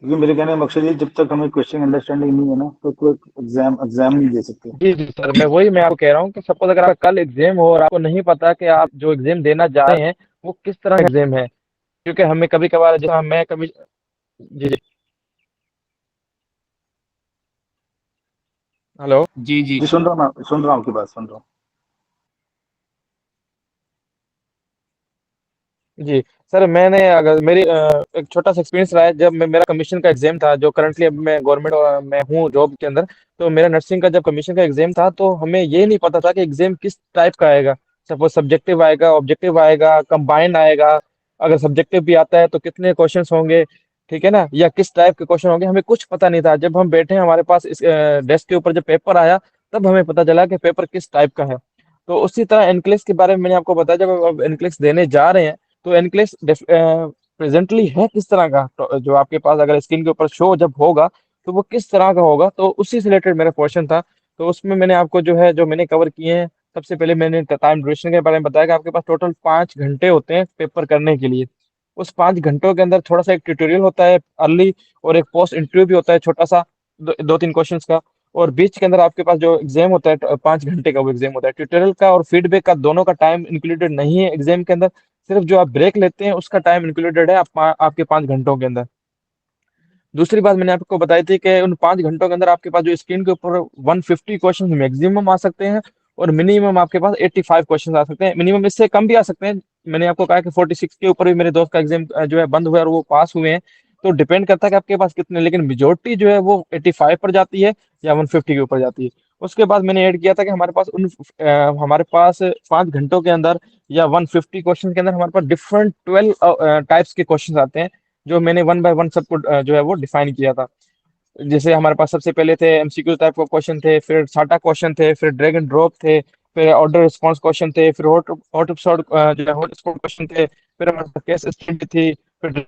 क्योंकि मेरे कहने का मकसद ये, जब तक हमें क्वेश्चन अंडरस्टैंडिंग नहीं है ना तो कोई एग्जाम नहीं दे सकते। जी जी सर, मैं आपको कह रहा हूँ कि सपोज अगर आपका कल एग्जाम हो और आपको नहीं पता कि आप जो एग्जाम देना जा रहे हैं वो किस तरह का एग्जाम है, क्योंकि हमें कभी कभार जैसा मैं कभी। जी जी। हेलो। जी जी। जी सुन रहा हूँ, मैं सुन रहा हूँ आपकी बात सुन रहा हूँ। जी सर, मैंने अगर मेरी एक छोटा सा एक्सपीरियंस रहा है, जब मेरा कमीशन का एग्जाम था, जो करंटली अब मैं गवर्नमेंट में हूँ जॉब के अंदर। तो मेरा नर्सिंग का जब कमीशन का एग्जाम था तो हमें ये नहीं पता था कि एग्जाम किस टाइप का आएगा। सपोज सब्जेक्टिव आएगा, ऑब्जेक्टिव आएगा, कंबाइंड आएगा। अगर सब्जेक्टिव भी आता है तो कितने क्वेश्चंस होंगे, ठीक है ना, या किस टाइप के क्वेश्चन होंगे, हमें कुछ पता नहीं था। जब हम बैठे हमारे पास इस डेस्क के ऊपर जब पेपर आया, तब हमें पता चला कि पेपर किस टाइप का है। तो उसी तरह एनक्लेस के बारे में मैंने आपको बताया, जब अब एनक्लेस देने जा रहे हैं तो एनक्लेस प्रेजेंटली है किस तरह का, तो जो आपके पास अगर स्क्रीन के ऊपर शो जब होगा तो वो किस तरह का होगा, तो उसी से रिलेटेड मेरा क्वेश्चन था। तो उसमें मैंने आपको जो है जो मैंने कवर किए हैं, सबसे पहले मैंने टाइम ड्यूरेशन के बारे में बताया कि आपके पास टोटल 5 घंटे होते हैं पेपर करने के लिए। उस 5 घंटों के अंदर थोड़ा सा एक ट्यूटोरियल होता है अर्ली, और एक पोस्ट इंटरव्यू भी होता है छोटा सा, दो तीन क्वेश्चंस का। और बीच के अंदर आपके पास जो एग्जाम होता है 5 घंटे का, वो एग्जाम होता है। ट्यूटोरियल का और फीडबैक का दोनों का टाइम इंक्लूडेड नहीं है एग्जाम के अंदर। सिर्फ जो आप ब्रेक लेते हैं उसका टाइम इंक्लूडेड है आपके 5 घंटों के अंदर। दूसरी बात मैंने आपको बताई थी कि उन 5 घंटों के अंदर आपके पास जो स्क्रीन के ऊपर 150 क्वेश्चन मैक्सिमम आ सकते हैं, और मिनिमम आपके पास 85 क्वेश्चन आ सकते हैं। मिनिमम इससे कम भी आ सकते हैं। मैंने आपको कहा कि 46 के ऊपर भी मेरे दोस्त का एग्जाम जो है बंद हुआ है और वो पास हुए हैं। तो डिपेंड करता है कि आपके पास कितने, लेकिन मेजोरिटी जो है वो 85 पर जाती है या 150 के ऊपर जाती है। उसके बाद मैंने ऐड किया था कि हमारे पास 5 घंटों के अंदर या 150 क्वेश्चन के अंदर हमारे पास डिफरेंट 12 टाइप्स के क्वेश्चन आते हैं, जो मैंने वन बाय वन सबको जो है वो डिफाइन किया था। जैसे हमारे पास सबसे पहले थे एमसीक्यू टाइप के क्वेश्चन थे, फिर साटा क्वेश्चन थे, फिर ड्रैग एंड ड्रॉप थे, फिर ऑर्डर रिस्पॉन्स क्वेश्चन थे, फिर हॉट हॉट स्पॉट जो है हॉट स्पॉट क्वेश्चन थे, फिर हमारे पास केस स्टडी थी, फिर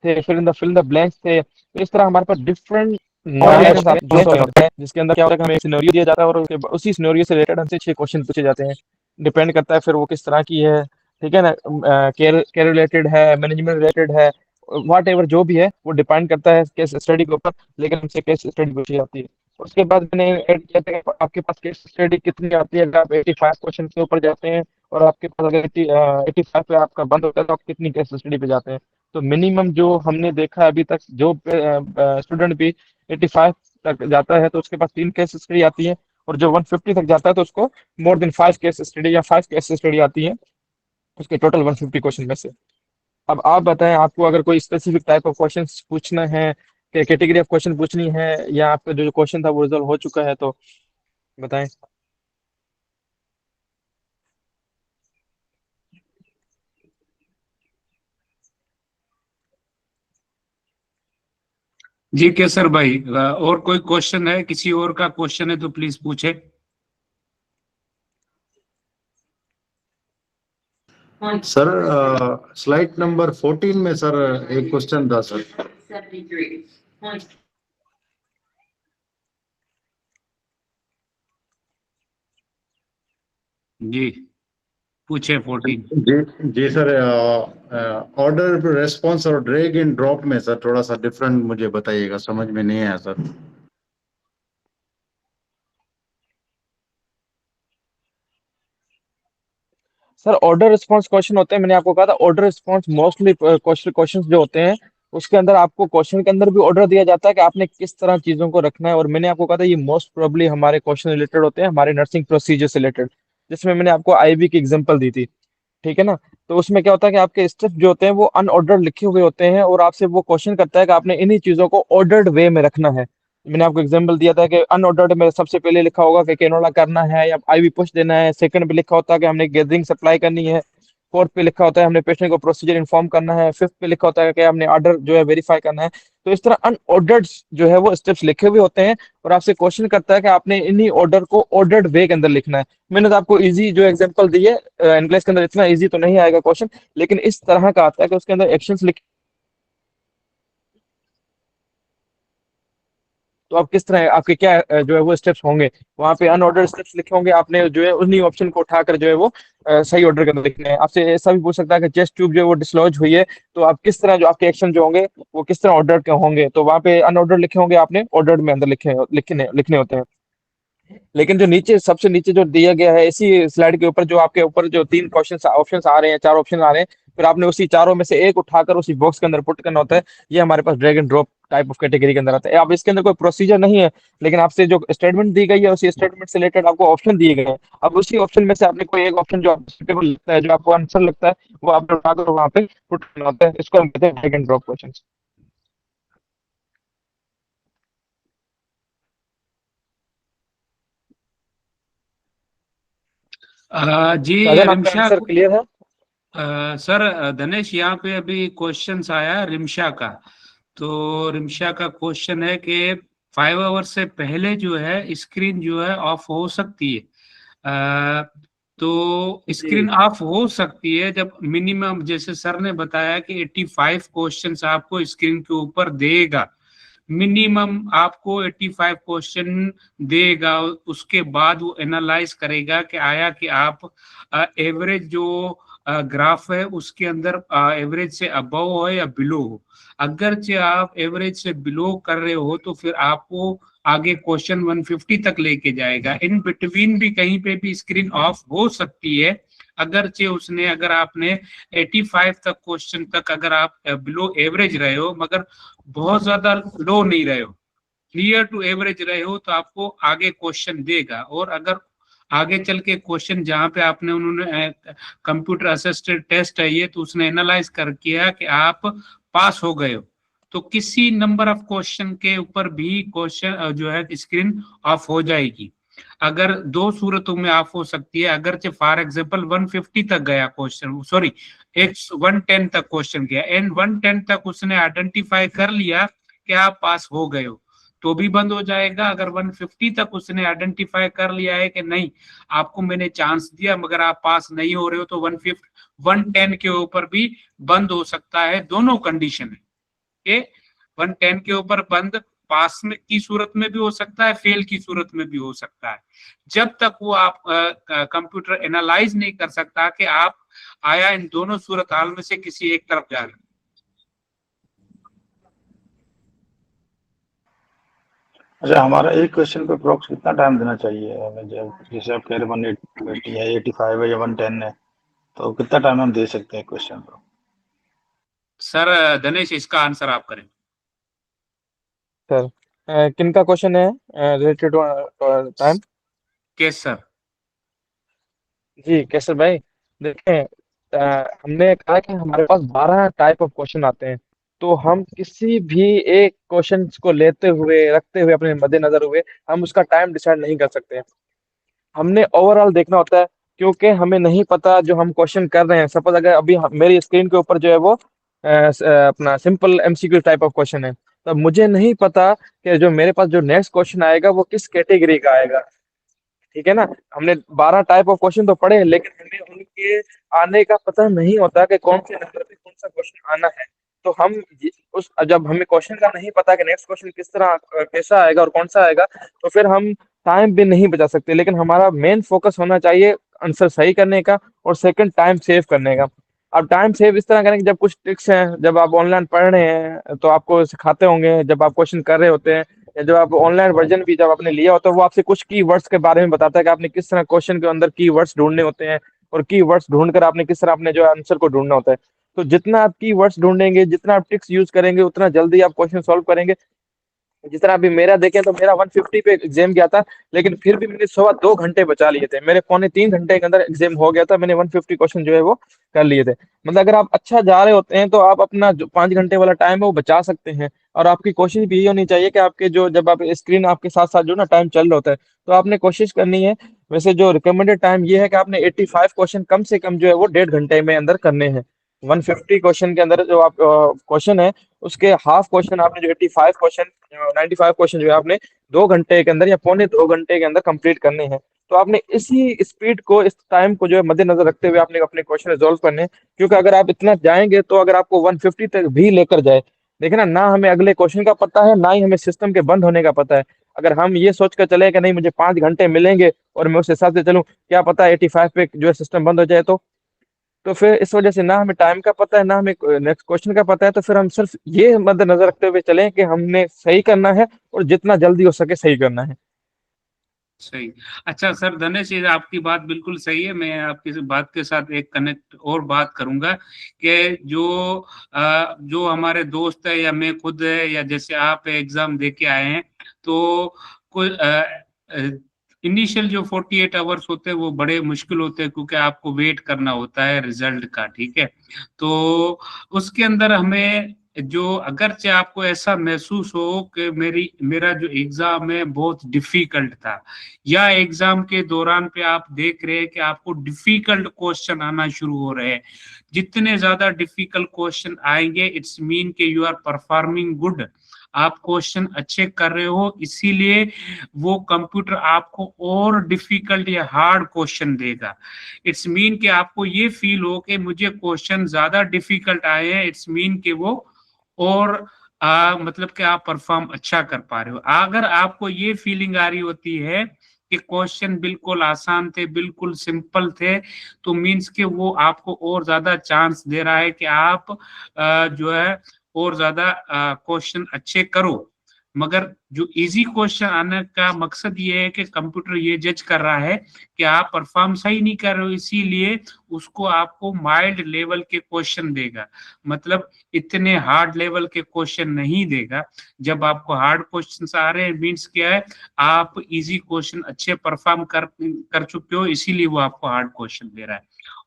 थे, फिर इन द ब्लैंक्स थे। तो इस तरह हमारे पास डिफरेंट होते हैं, जिसके अंदर क्या होता है कि हमें एक सिनेरियो दिया जाता है और उसी सिनेरियो से रिलेटेड हमसे 6 क्वेश्चन पूछे जाते हैं। डिपेंड करता है फिर वो किस तरह की है, ठीक है ना, केयर केयर रिलेटेड है, मैनेजमेंट रिलेटेड है, वाट एवर जो भी है वो डिपेंड करता है केस स्टडी के ऊपर, लेकिन हमसे केस स्टडी पूछी जाती है। उसके बाद मैंने ऐड किया था कि आपके पास केस स्टडी कितनी आती है, अगर आप 85 क्वेश्चन के ऊपर जाते हैं और आपके पास अगर 85 पे आपका बंद होता है तो आप कितनी केस स्टडी पे जाते हैं। तो मिनिमम जो हमने देखा अभी तक, जो स्टूडेंट भी 85 तक जाता है तो उसके पास 3 केस स्टडी आती है, और जो 150 तक जाता है तो उसको मोर देन 5 केस स्टडी या 5 केस स्टडी आती है, उसके टोटल 150 क्वेश्चन में से। अब आप बताएं, आपको अगर कोई स्पेसिफिक टाइप ऑफ क्वेश्चन पूछना है, कैटेगरी ऑफ क्वेश्चन पूछनी है, या आपका जो क्वेश्चन था वो रिजॉल्व हो चुका है, तो बताएं। जी केसर भाई, और कोई क्वेश्चन है, किसी और का क्वेश्चन है तो प्लीज पूछे। सर स्लाइड नंबर 14 में सर एक क्वेश्चन था सर। जी पूछे 14। जी जी सर, ऑर्डर रेस्पॉन्स और ड्रैग एंड ड्रॉप में सर थोड़ा सा डिफरेंट मुझे बताइएगा, समझ में नहीं आया sir. Sir order response question होते हैं, मैंने आपको कहा था ऑर्डर रिस्पॉन्स मोस्टली क्वेश्चन जो होते हैं उसके अंदर आपको क्वेश्चन के अंदर भी ऑर्डर दिया जाता है कि आपने किस तरह चीजों को रखना है। और मैंने आपको कहा था ये मोस्ट प्रोबेबली हमारे क्वेश्चन रिलेटेड होते हैं, हमारे नर्सिंग प्रोसीजर से रिलेटेड, जिसमें मैंने आपको आईवी की एग्जांपल दी थी, ठीक है ना। तो उसमें क्या होता है कि आपके स्टेप जो होते हैं वो अनऑर्डर्ड लिखे हुए होते हैं, और आपसे वो क्वेश्चन करता है कि आपने इन्हीं चीजों को ऑर्डर्ड वे में रखना है। मैंने आपको एग्जांपल दिया था कि अनऑर्डर्ड में सबसे पहले लिखा होगा कि कैनोला करना है या आईवी पुश देना है, सेकंड में लिखा होता है कि हमने गैदरिंग सप्लाई करनी है, फोर्थ पे लिखा होता है हमने पेशेंट को प्रोसीजर इन्फॉर्म करना है, फिफ्थ पे लिखा होता है कि हमने ऑर्डर जो है वेरीफाई करना है। तो इस तरह अनऑर्डर्ड जो है वो स्टेप्स लिखे हुए होते हैं, और आपसे क्वेश्चन करता है कि आपने इन्हीं ऑर्डर को ऑर्डर्ड वे के अंदर लिखना है। मैंने तो आपको इजी जो एग्जांपल दी है, इंग्लिश के अंदर इतना इजी तो नहीं आएगा क्वेश्चन, लेकिन इस तरह का आता है कि उसके अंदर एक्शंस लिखे, तो आप किस तरह आपके क्या जो है वो स्टेप्स होंगे, वहां पे अनऑर्डर स्टेप्स लिखे होंगे, आपने जो है उन्हीं ऑप्शन को उठाकर जो है वो सही ऑर्डर के अंदर लिखने हैं। आपसे ऐसा भी पूछ सकता है कि चेस्ट ट्यूब जो है वो डिसलॉज हुई है, तो आप किस तरह जो आपके एक्शन जो होंगे वो किस तरह ऑर्डर के होंगे, तो वहां पे अनऑर्डर लिखे होंगे, आपने ऑर्डर्ड में अंदर लिखने होते हैं। लेकिन जो नीचे सबसे नीचे जो दिया गया है इसी स्लाइड के ऊपर, जो आपके ऊपर जो तीन क्वेश्चन ऑप्शन आ रहे हैं, चार ऑप्शन आ रहे हैं, फिर आपने उसी चारों में से एक उठाकर उसी बॉक्स के अंदर पुट करना होता है। ये हमारे पास drag and drop type of category के अंदर आता है। अब इसके अंदर कोई प्रोसीजर नहीं है, लेकिन आपसे जो स्टेटमेंट दी गई है उसी स्टेटमेंट से रिलेटेड आपको ऑप्शन दिए गए हैं। अब उसी ऑप्शन में से आपने कोई एक ऑप्शन जो आपको सुटेबल लगता है, जो आपको आंसर लगता है, वो आपने उठाकर वहां पे पुट करना होता है। इसको हम कहते हैं ड्रैग एंड ड्रॉप क्वेश्चन। जी साजन, आपका रिमशा आंसर क्लियर है? सर धनेश, यहाँ पे अभी क्वेश्चन आया रिमशा का। तो रिमशा का क्वेश्चन है कि 5 आवर से पहले जो है स्क्रीन जो है ऑफ हो सकती है। तो स्क्रीन ऑफ हो सकती है जब मिनिमम, जैसे सर ने बताया कि 85 क्वेश्चंस आपको स्क्रीन के ऊपर देगा, मिनिमम आपको 85 क्वेश्चन देगा। उसके बाद वो एनालाइज करेगा कि आया कि आप एवरेज जो ग्राफ है उसके अंदर एवरेज से अबव हो या बिलो हो। अगर आप एवरेज से बिलो कर रहे हो तो फिर आपको आगे क्वेश्चन 150 तक लेके जाएगा। इन बिटवीन भी कहीं पे भी स्क्रीन ऑफ हो सकती है, अगर आपने 85 तक क्वेश्चन तक अगर आप बिलो एवरेज रहे हो मगर बहुत ज्यादा लो नहीं रहे हो, नियर टू एवरेज रहे हो, तो आपको आगे क्वेश्चन देगा। और अगर आगे चल के क्वेश्चन जहां पे आपने उन्होंने कंप्यूटर असिस्टेड टेस्ट है ये, तो उसने एनालाइज कर किया कि आप पास हो गए हो, तो किसी नंबर ऑफ क्वेश्चन के ऊपर भी क्वेश्चन जो है स्क्रीन ऑफ हो जाएगी। अगर दो सूरतों में ऑफ हो सकती है, अगर फॉर एग्जांपल 150 तक गया क्वेश्चन, सॉरी 110 तक क्वेश्चन गया एंड 110 तक उसने आइडेंटिफाई कर लिया कि आप पास हो गए हो, तो भी बंद हो जाएगा। अगर 150 तक उसने आइडेंटिफाई कर लिया है कि नहीं, आपको मैंने चांस दिया मगर आप पास नहीं हो रहे हो, तो 110 के ऊपर भी बंद हो सकता है। दोनों कंडीशन है कि 110 के ऊपर बंद पास में की सूरत में भी हो सकता है, फेल की सूरत में भी हो सकता है, जब तक वो आप कंप्यूटर एनालाइज नहीं कर सकता कि आप आया इन दोनों सूरत हाल में से किसी एक तरफ जा रहे हैं। अच्छा, हमारा एक क्वेश्चन पे अप्रोक्स कितना टाइम देना चाहिए हमें? जब जैसे आप कह रहे 180 या 85 है या 110 है, तो कितना टाइम हम दे सकते हैं क्वेश्चन को? सर धनेश, इसका आंसर आप करें। सर किनका क्वेश्चन है रिलेटेड टू टाइम? केस सर। जी केसर भाई, देखें, हमने कहा कि हमारे पास 12 टाइप ऑफ क्वेश्चन आते हैं, तो हम किसी भी एक क्वेश्चन को लेते हुए रखते हुए अपने मद्देनजर हुए हम उसका टाइम डिसाइड नहीं कर सकते। हमने ओवरऑल देखना होता है, क्योंकि हमें नहीं पता जो हम क्वेश्चन कर रहे हैं। सपोज अगर अभी मेरी स्क्रीन के ऊपर जो है वो अपना simple MCQ type of question है, तो मुझे नहीं पता कि जो मेरे पास जो नेक्स्ट क्वेश्चन आएगा वो किस कैटेगरी का आएगा। ठीक है ना, हमने 12 टाइप ऑफ क्वेश्चन तो पढ़े हैं, लेकिन हमें उनके आने का पता नहीं होता कि कौन से नंबर पे कौन सा क्वेश्चन आना है। तो हम उस जब हमें क्वेश्चन का नहीं पता कि नेक्स्ट क्वेश्चन किस तरह कैसा आएगा और कौन सा आएगा, तो फिर हम टाइम भी नहीं बचा सकते। लेकिन हमारा मेन फोकस होना चाहिए आंसर सही करने का, और सेकंड टाइम सेव करने का। अब टाइम सेव इस तरह करें कि जब कुछ ट्रिक्स हैं, जब आप ऑनलाइन पढ़ रहे हैं तो आपको सिखाते होंगे, जब आप क्वेश्चन कर रहे होते हैं, या जब आप ऑनलाइन वर्जन भी जब आपने लिया होता है, वो आपसे कुछ की वर्ड्स के बारे में बताता है कि आपने किस तरह क्वेश्चन के अंदर की वर्ड्स ढूंढने होते हैं, और की वर्ड्स ढूंढकर आपने किस तरह अपने जो आंसर को ढूंढना होता है। तो जितना आप की वर्ड्स ढूंढेंगे, जितना आप ट्रिक्स यूज करेंगे, उतना जल्दी आप क्वेश्चन सॉल्व करेंगे। जिस तरह अभी मेरा देखें तो मेरा 150 पे एग्जाम गया था, लेकिन फिर भी मैंने 2.25 घंटे बचा लिए थे। मेरे 2.75 घंटे के अंदर एग्जाम हो गया था, मैंने 150 क्वेश्चन जो है वो कर लिए थे। मतलब अगर आप अच्छा जा रहे होते हैं तो आप अपना जो 5 घंटे वाला टाइम है वो बचा सकते हैं। और आपकी कोशिश भी ये होनी चाहिए कि आपके जो जब आप स्क्रीन आपके साथ साथ जो ना टाइम चल रहा होता है, तो आपने कोशिश करनी है वैसे जो रिकमेंडेड टाइम ये है कि आपने 85 क्वेश्चन कम से कम जो है वो 1.5 घंटे में अंदर करने हैं। 150 क्वेश्चन के अंदर जो आप क्वेश्चन है, उसके हाफ क्वेश्चन आपने जो 85 क्वेश्चन, 95 क्वेश्चन जो है आपने 2 घंटे के अंदर या पौने 2 घंटे के अंदर कंप्लीट करने हैं। तो आपने इसी स्पीड को, इस टाइम को जो है मद्देनजर रखते हुए आपने अपने क्वेश्चन रिजॉल्व करने हैं। क्योंकि अगर आप इतना जाएंगे तो अगर आपको 150 तक भी लेकर जाए, देखिए ना हमें अगले क्वेश्चन का पता है, ना ही हमें सिस्टम के बंद होने का पता है। अगर हम ये सोच कर चले कि नहीं मुझे 5 घंटे मिलेंगे और मैं उस हिसाब से चलूं, क्या पता 85 पे जो है सिस्टम बंद हो जाए तो फिर इस वजह से ना हमें टाइम का पता है, ना हमें नेक्स्ट क्वेश्चन का पता है। तो फिर हम सिर्फ ये मद्देनजर रखते हुए चलें कि हमने सही करना है और जितना जल्दी हो सके सही करना है। सही। अच्छा सर धनेश, ये आपकी बात बिल्कुल सही है। मैं आपकी इस बात के साथ एक कनेक्ट और बात करूंगा कि जो हमारे दोस्त है या मैं खुद है या जैसे आप एग्जाम दे के आए हैं, तो कोई इनिशियल जो 48 आवर्स होते हैं वो बड़े मुश्किल होते हैं, क्योंकि आपको वेट करना होता है रिजल्ट का, ठीक है। तो उसके अंदर हमें जो, अगरचे आपको ऐसा महसूस हो कि मेरा जो एग्जाम है बहुत डिफिकल्ट था, या एग्जाम के दौरान पे आप देख रहे हैं कि आपको डिफिकल्ट क्वेश्चन आना शुरू हो रहे हैं, जितने ज्यादा डिफिकल्ट क्वेश्चन आएंगे इट्स मीन के यू आर परफॉर्मिंग गुड, आप क्वेश्चन अच्छे कर रहे हो, इसीलिए वो कंप्यूटर आपको और डिफिकल्ट या हार्ड क्वेश्चन देगा। इट्स मीन कि आपको ये फील हो कि मुझे क्वेश्चन ज्यादा डिफिकल्ट आए हैं, इट्स मीन कि वो और मतलब कि आप परफॉर्म अच्छा कर पा रहे हो। अगर आपको ये फीलिंग आ रही होती है कि क्वेश्चन बिल्कुल आसान थे, बिल्कुल सिंपल थे, तो मीन्स के वो आपको और ज्यादा चांस दे रहा है कि आप जो है और ज्यादा क्वेश्चन अच्छे करो। मगर जो इजी क्वेश्चन आने का मकसद ये है कि कंप्यूटर ये जज कर रहा है कि आप परफॉर्म सही नहीं कर रहे हो, इसीलिए उसको आपको माइल्ड लेवल के क्वेश्चन देगा, मतलब इतने हार्ड लेवल के क्वेश्चन नहीं देगा। जब आपको हार्ड क्वेश्चन आ रहे हैं मीन्स क्या है, आप इजी क्वेश्चन अच्छे परफॉर्म कर चुके हो, इसीलिए वो आपको हार्ड क्वेश्चन दे रहा है।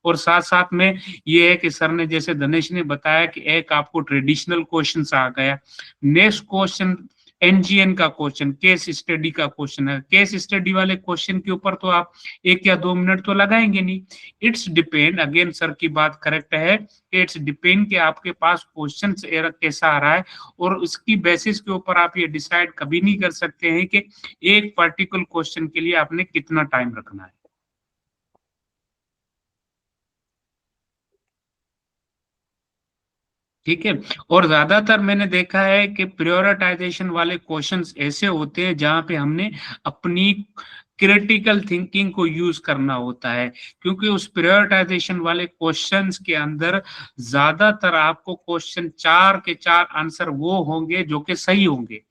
और साथ साथ में ये है कि सर ने, जैसे धनेश ने बताया कि एक आपको ट्रेडिशनल क्वेश्चन आ गया, नेक्स्ट क्वेश्चन एनजीएन का क्वेश्चन, केस स्टडी का क्वेश्चन है। केस स्टडी वाले क्वेश्चन के ऊपर तो आप 1 या 2 मिनट तो लगाएंगे नहीं। इट्स डिपेंड, अगेन सर की बात करेक्ट है, इट्स डिपेंड कि आपके पास क्वेश्चन कैसा आ रहा है, और उसकी बेसिस के ऊपर आप ये डिसाइड कभी नहीं कर सकते हैं कि एक पर्टिकुलर क्वेश्चन के लिए आपने कितना टाइम रखना है। ठीक है। और ज्यादातर मैंने देखा है कि प्रायोरिटाइजेशन वाले क्वेश्चंस ऐसे होते हैं जहां पे हमने अपनी क्रिटिकल थिंकिंग को यूज करना होता है, क्योंकि उस प्रायोरिटाइजेशन वाले क्वेश्चंस के अंदर ज्यादातर आपको क्वेश्चन 4 के 4 आंसर वो होंगे जो कि सही होंगे,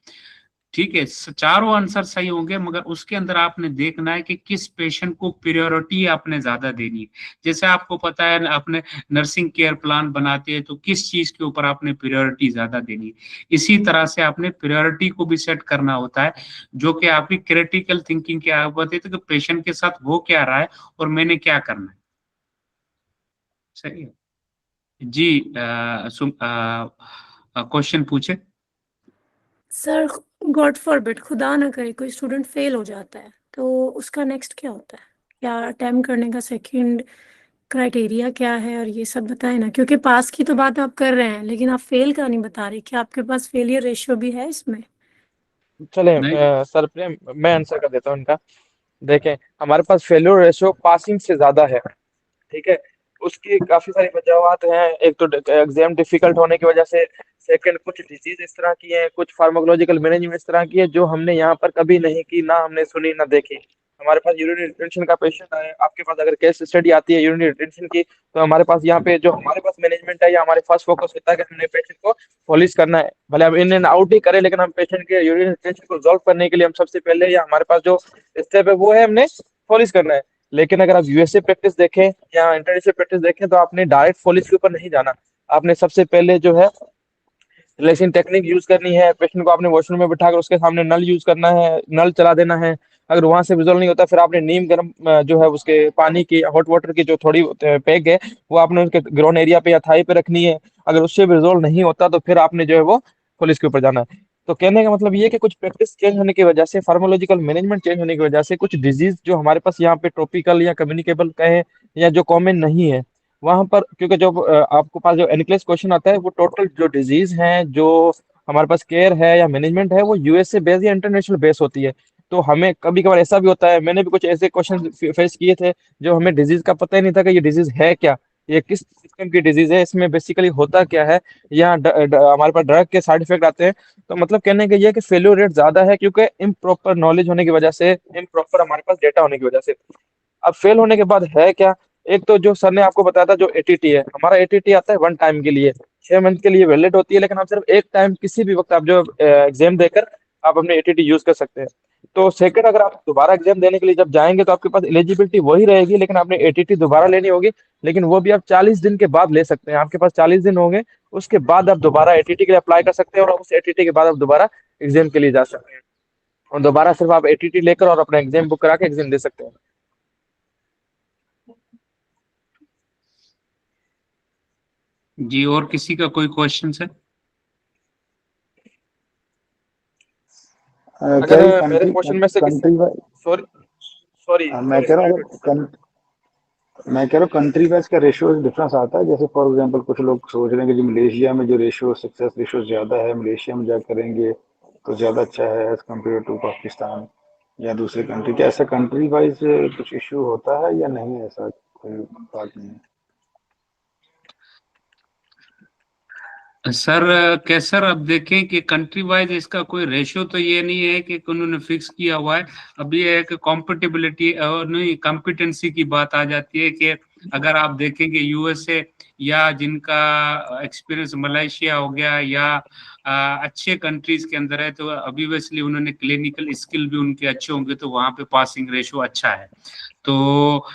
ठीक है, चारों आंसर सही होंगे, मगर उसके अंदर आपने देखना है कि किस पेशेंट को प्रायोरिटी आपने ज्यादा देनी है। जैसे आपको पता है आपने नर्सिंग केयर प्लान बनाते हैं तो किस चीज के ऊपर आपने प्रायोरिटी ज्यादा देनी है, इसी तरह से आपने प्रायोरिटी को भी सेट करना होता है, जो कि आपकी क्रिटिकल थिंकिंग के आप बताते कि पेशेंट के साथ हो क्या रहा है और मैंने क्या करना है। सही है जी। क्वेश्चन पूछे सर। गॉड फॉरबिड, खुदा ना करे कोई स्टूडेंट फेल हो जाता है तो उसका नेक्स्ट क्या होता है, या अटेम्प्ट करने का सेकंड क्राइटेरिया क्या है, और ये सब बताएं ना, क्योंकि पास की तो बात आप कर रहे हैं लेकिन आप फेल का नहीं बता रहे। क्या आपके पास फेलियर रेशियो भी है इसमें? चले नहीं? सर प्रेम, मैं आंसर कर देता हूँ इनका। देखें, हमारे पास फेल्योर रेशियो पासिंग से ज्यादा है, ठीक है। उसकी काफी सारी वजहों हैं। एक तो एग्जाम डिफिकल्ट होने की वजह से, सेकंड कुछ डिजीज इस तरह की है, कुछ फार्माकोलॉजिकल मैनेजमेंट इस तरह की है जो हमने यहाँ पर कभी नहीं की, ना हमने सुनी ना देखी। हमारे पास यूरिनरी रिटेंशन का पेशेंट है, आपके पास अगर केस स्टडी आती है यूरिनरी रिटेंशन की, तो हमारे पास यहाँ पे जो हमारे पास मैनेजमेंट है या हमारे फर्स्ट फोकस होता है कि हमने पेशेंट को पॉलिश करना है। भले हम इन एंड आउट ही करें, लेकिन हम पेशेंट के यूरिनरी रिटेंशन को रिजॉल्व करने के लिए हम सबसे पहले, या हमारे पास जो स्टेप है वो है हमने पॉलिश करना है। लेकिन अगर आप यूएसए प्रैक्टिस देखें या इंटरनेशनल प्रैक्टिस देखें तो आपने डायरेक्ट पॉलिश के ऊपर नहीं जाना। आपने सबसे पहले जो है रिलेक्सिंग टेक्निक यूज करनी है। पेशेंट को आपने वॉशरूम में बिठाकर उसके सामने नल यूज करना है, नल चला देना है। अगर वहां से रिजल्ट नहीं होता फिर आपने नीम गर्म जो है उसके पानी की, हॉट वाटर की जो थोड़ी पैक है वो आपने उसके ग्रोन एरिया पे या थाई पे रखनी है। अगर उससे भी रिजल्ट नहीं होता तो फिर आपने जो है वो पुलिस के ऊपर जाना है। तो कहने का मतलब ये है कि कुछ प्रैक्टिस चेंज होने की वजह से, फार्माकोलॉजिकल मैनेजमेंट चेंज होने की वजह से कुछ डिजीज जो हमारे पास यहाँ पे ट्रॉपिकल या कम्युनिकेबल कहें या जो कॉमन नहीं है वहां पर, क्योंकि जो आपको पास जो एनक्लेस क्वेश्चन आता है वो टोटल जो डिजीज हैं जो हमारे पास केयर है या मैनेजमेंट है वो यूएसए बेस या इंटरनेशनल बेस होती है। तो हमें कभी कभार ऐसा भी होता है, मैंने भी कुछ ऐसे क्वेश्चन फेस किए थे जो हमें डिजीज का पता ही नहीं था कि ये डिजीज है क्या, ये किस सिस्टम की डिजीज है, इसमें बेसिकली होता क्या है, या हमारे पास ड्रग के साइड इफेक्ट आते हैं। तो मतलब कहने का ये है कि फेल्योर रेट ज्यादा है क्योंकि इम्प्रॉपर नॉलेज होने की वजह से, इम्प्रॉपर हमारे पास डेटा होने की वजह से। अब फेल होने के बाद है क्या, एक तो जो सर ने आपको बताया था जो एटीटी है, हमारा एटीटी आता है 1 टाइम के लिए, 6 मंथ के लिए वैलिड होती है, लेकिन आप सिर्फ एक टाइम किसी भी वक्त आप जो एग्जाम देकर आप अपने एटीटी यूज कर सकते हैं। तो सेकंड, अगर आप दोबारा एग्जाम देने के लिए जब जाएंगे तो आपके पास एलिजिबिलिटी वही रहेगी, लेकिन आपने एटीटी दोबारा लेनी होगी, लेकिन वो भी आप 40 दिन के बाद ले सकते हैं। आपके पास 40 दिन होंगे, उसके बाद आप दोबारा एटीटी के लिए अप्लाई कर सकते हैं, और उस एटीटी के बाद आप दोबारा एग्जाम के लिए जा सकते हैं, और दोबारा सिर्फ आप एटीटी लेकर और अपना एग्जाम बुक करा के एग्जाम दे सकते हैं। जी, और किसी का कोई क्वेश्चन है? क्या ये अगर मेरे क्वेश्चन में से किसी, कंट्री सॉरी सॉरी मैं सॉरी कह रहा सॉरी हूँ मैं कह रहा हूँ कंट्री वाइज का रेशियो डिफरेंस आता है। जैसे फॉर एग्जांपल कुछ लोग सोच रहे हैं कि जो मलेशिया में जो रेशियो सक्सेस रेशियो ज्यादा है, मलेशिया में जा करेंगे तो ज्यादा अच्छा है एज कम्पेयर टू पाकिस्तान या दूसरे कंट्री। क्या ऐसा कंट्री वाइज कुछ इश्यू होता है या नहीं, ऐसा कोई बात नहीं है? सर कैसर, अब देखें कि कंट्री वाइज इसका कोई रेशियो तो ये नहीं है कि उन्होंने फिक्स किया हुआ है। अब ये है कि कॉम्पिटिबिलिटी और नहीं कॉम्पिटेंसी की बात आ जाती है कि अगर आप देखेंगे यूएसए या जिनका एक्सपीरियंस मलेशिया हो गया या अच्छे कंट्रीज के अंदर है, तो ऑब्वियसली उन्होंने क्लिनिकल स्किल भी उनके अच्छे होंगे, तो वहां पे पासिंग रेशियो अच्छा है। तो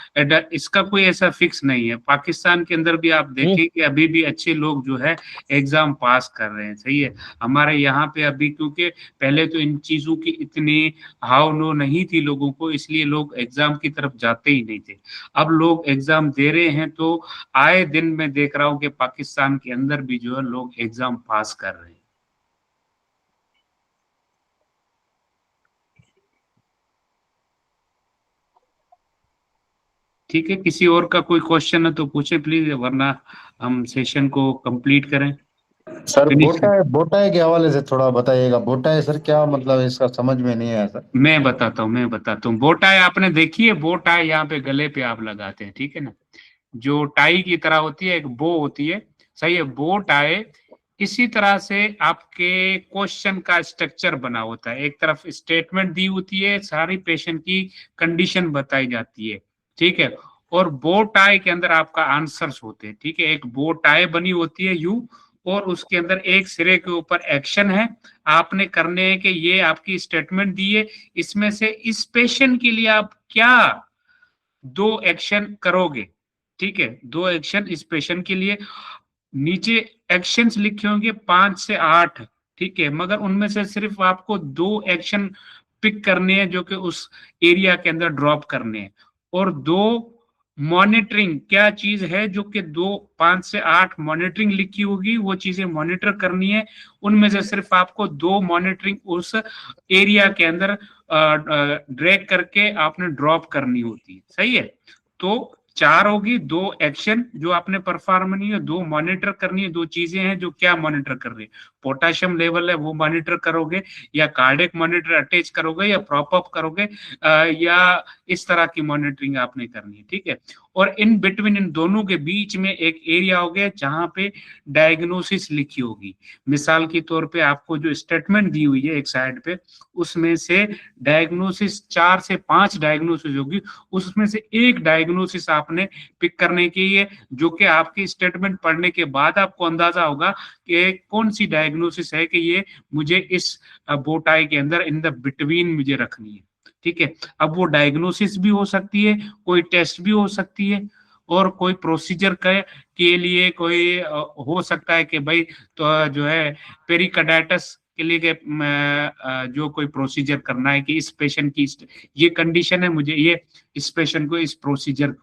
इसका कोई ऐसा फिक्स नहीं है। पाकिस्तान के अंदर भी आप देखें कि अभी भी अच्छे लोग जो है एग्जाम पास कर रहे हैं, सही है। हमारे यहाँ पे अभी क्योंकि पहले तो इन चीजों की इतनी हाव नो नहीं थी लोगों को, इसलिए लोग एग्जाम की तरफ जाते ही नहीं थे। अब लोग एग्जाम दे रहे हैं, तो आए दिन मैं देख रहा हूँ कि पाकिस्तान के अंदर भी जो है लोग एग्जाम पास कर रहे हैं। ठीक है, किसी और का कोई क्वेश्चन है तो पूछे प्लीज, वरना हम सेशन को कंप्लीट करें। सर फिनिश करें। बोटाई के हवाले से थोड़ा बताइएगा। बोटाई सर क्या मतलब, इसका समझ में नहीं आया सर। मैं बताता हूँ। बो टाई आपने देखी है? बो टाई यहाँ पे गले पे आप लगाते हैं, ठीक है ना, जो टाई की तरह होती है, एक बो होती है, सही है। बो टाई इसी तरह से आपके क्वेश्चन का स्ट्रक्चर बना होता है। एक तरफ स्टेटमेंट दी होती है, सारी पेशेंट की कंडीशन बताई जाती है, ठीक है, और बो टाई के अंदर आपका आंसर्स होते हैं, ठीक है। एक बो टाई बनी होती है यू, और उसके अंदर एक सिरे के ऊपर एक्शन है, आपने करने हैं कि ये आपकी स्टेटमेंट दी है, इसमें से इस पेशेंट के लिए आप क्या 2 एक्शन करोगे, ठीक है, 2 एक्शन इस पेशेंट के लिए। नीचे एक्शंस लिखे होंगे 5 से 8, ठीक है, मगर उनमें से सिर्फ आपको 2 एक्शन पिक करने हैं जो कि उस एरिया के अंदर ड्रॉप करने हैं, और 2 मॉनिटरिंग क्या चीज है जो कि 5 से 8 मॉनिटरिंग लिखी होगी, वो चीजें मॉनिटर करनी है। उनमें से सिर्फ आपको 2 मॉनिटरिंग उस एरिया के अंदर ड्रैग करके आपने ड्रॉप करनी होती है, सही है। तो 4 होगी, 2 एक्शन जो आपने परफॉर्म करनी है, 2 मॉनिटर करनी है। 2 चीजें हैं जो क्या मॉनिटर कर रही है, पोटेशियम लेवल है वो मॉनिटर करोगे, या कार्डियक मॉनिटर अटैच करोगे, या प्रॉप अप करोगे, या इस तरह की मॉनिटरिंग आपने करनी है, ठीक है। और इन बिटवीन, इन दोनों के बीच में एक एरिया हो गया जहां पे डायग्नोसिस लिखी होगी। मिसाल के तौर पे आपको जो स्टेटमेंट दी हुई है एक साइड पे, उसमें से डायग्नोसिस 4 से 5 डायग्नोसिस होगी, उसमें से एक डायग्नोसिस आपने पिक करने की है, जो कि आपकी स्टेटमेंट पढ़ने के बाद आपको अंदाजा होगा कि कौन सी डायग्नोसिस है कि ये मुझे इस बोटाई के अंदर इन द बिटवीन मुझे रखनी है, ठीक है। अब वो डायग्नोसिस भी हो सकती है, कोई टेस्ट भी हो सकती है, और कोई प्रोसीजर के लिए कोई हो सकता है कि भाई तो जो है पेरिकार्डाइटिस के लिए जो कोई प्रोसीजर करना है कि इस पेशेंट की ये कंडीशन है, मुझे ये इस पेशेंट को इस प्रोसीजर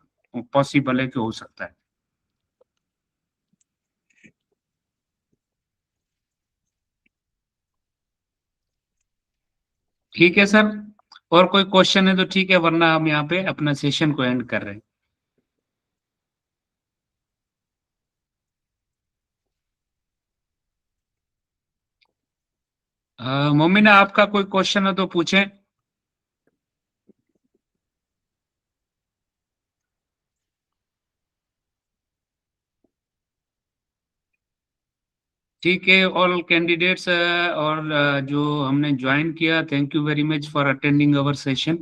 पॉसिबल है कि हो सकता है। ठीक है सर, और कोई क्वेश्चन है तो ठीक है, वरना हम यहाँ पे अपना सेशन को एंड कर रहे हैं। मोमिना, आपका कोई क्वेश्चन है तो पूछें। ठीक है, ऑल कैंडिडेट्स और जो हमने ज्वाइन किया, thank you very much for attending our session.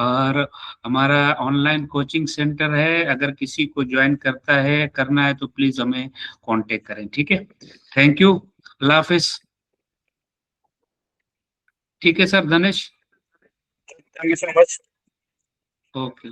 और हमारा ऑनलाइन कोचिंग सेंटर है, अगर किसी को ज्वाइन करना है तो प्लीज हमें कांटेक्ट करें। ठीक है, थैंक यू, अल्लाह हाफिज। ठीक है sir, Dhanesh. Thank you so much. Okay.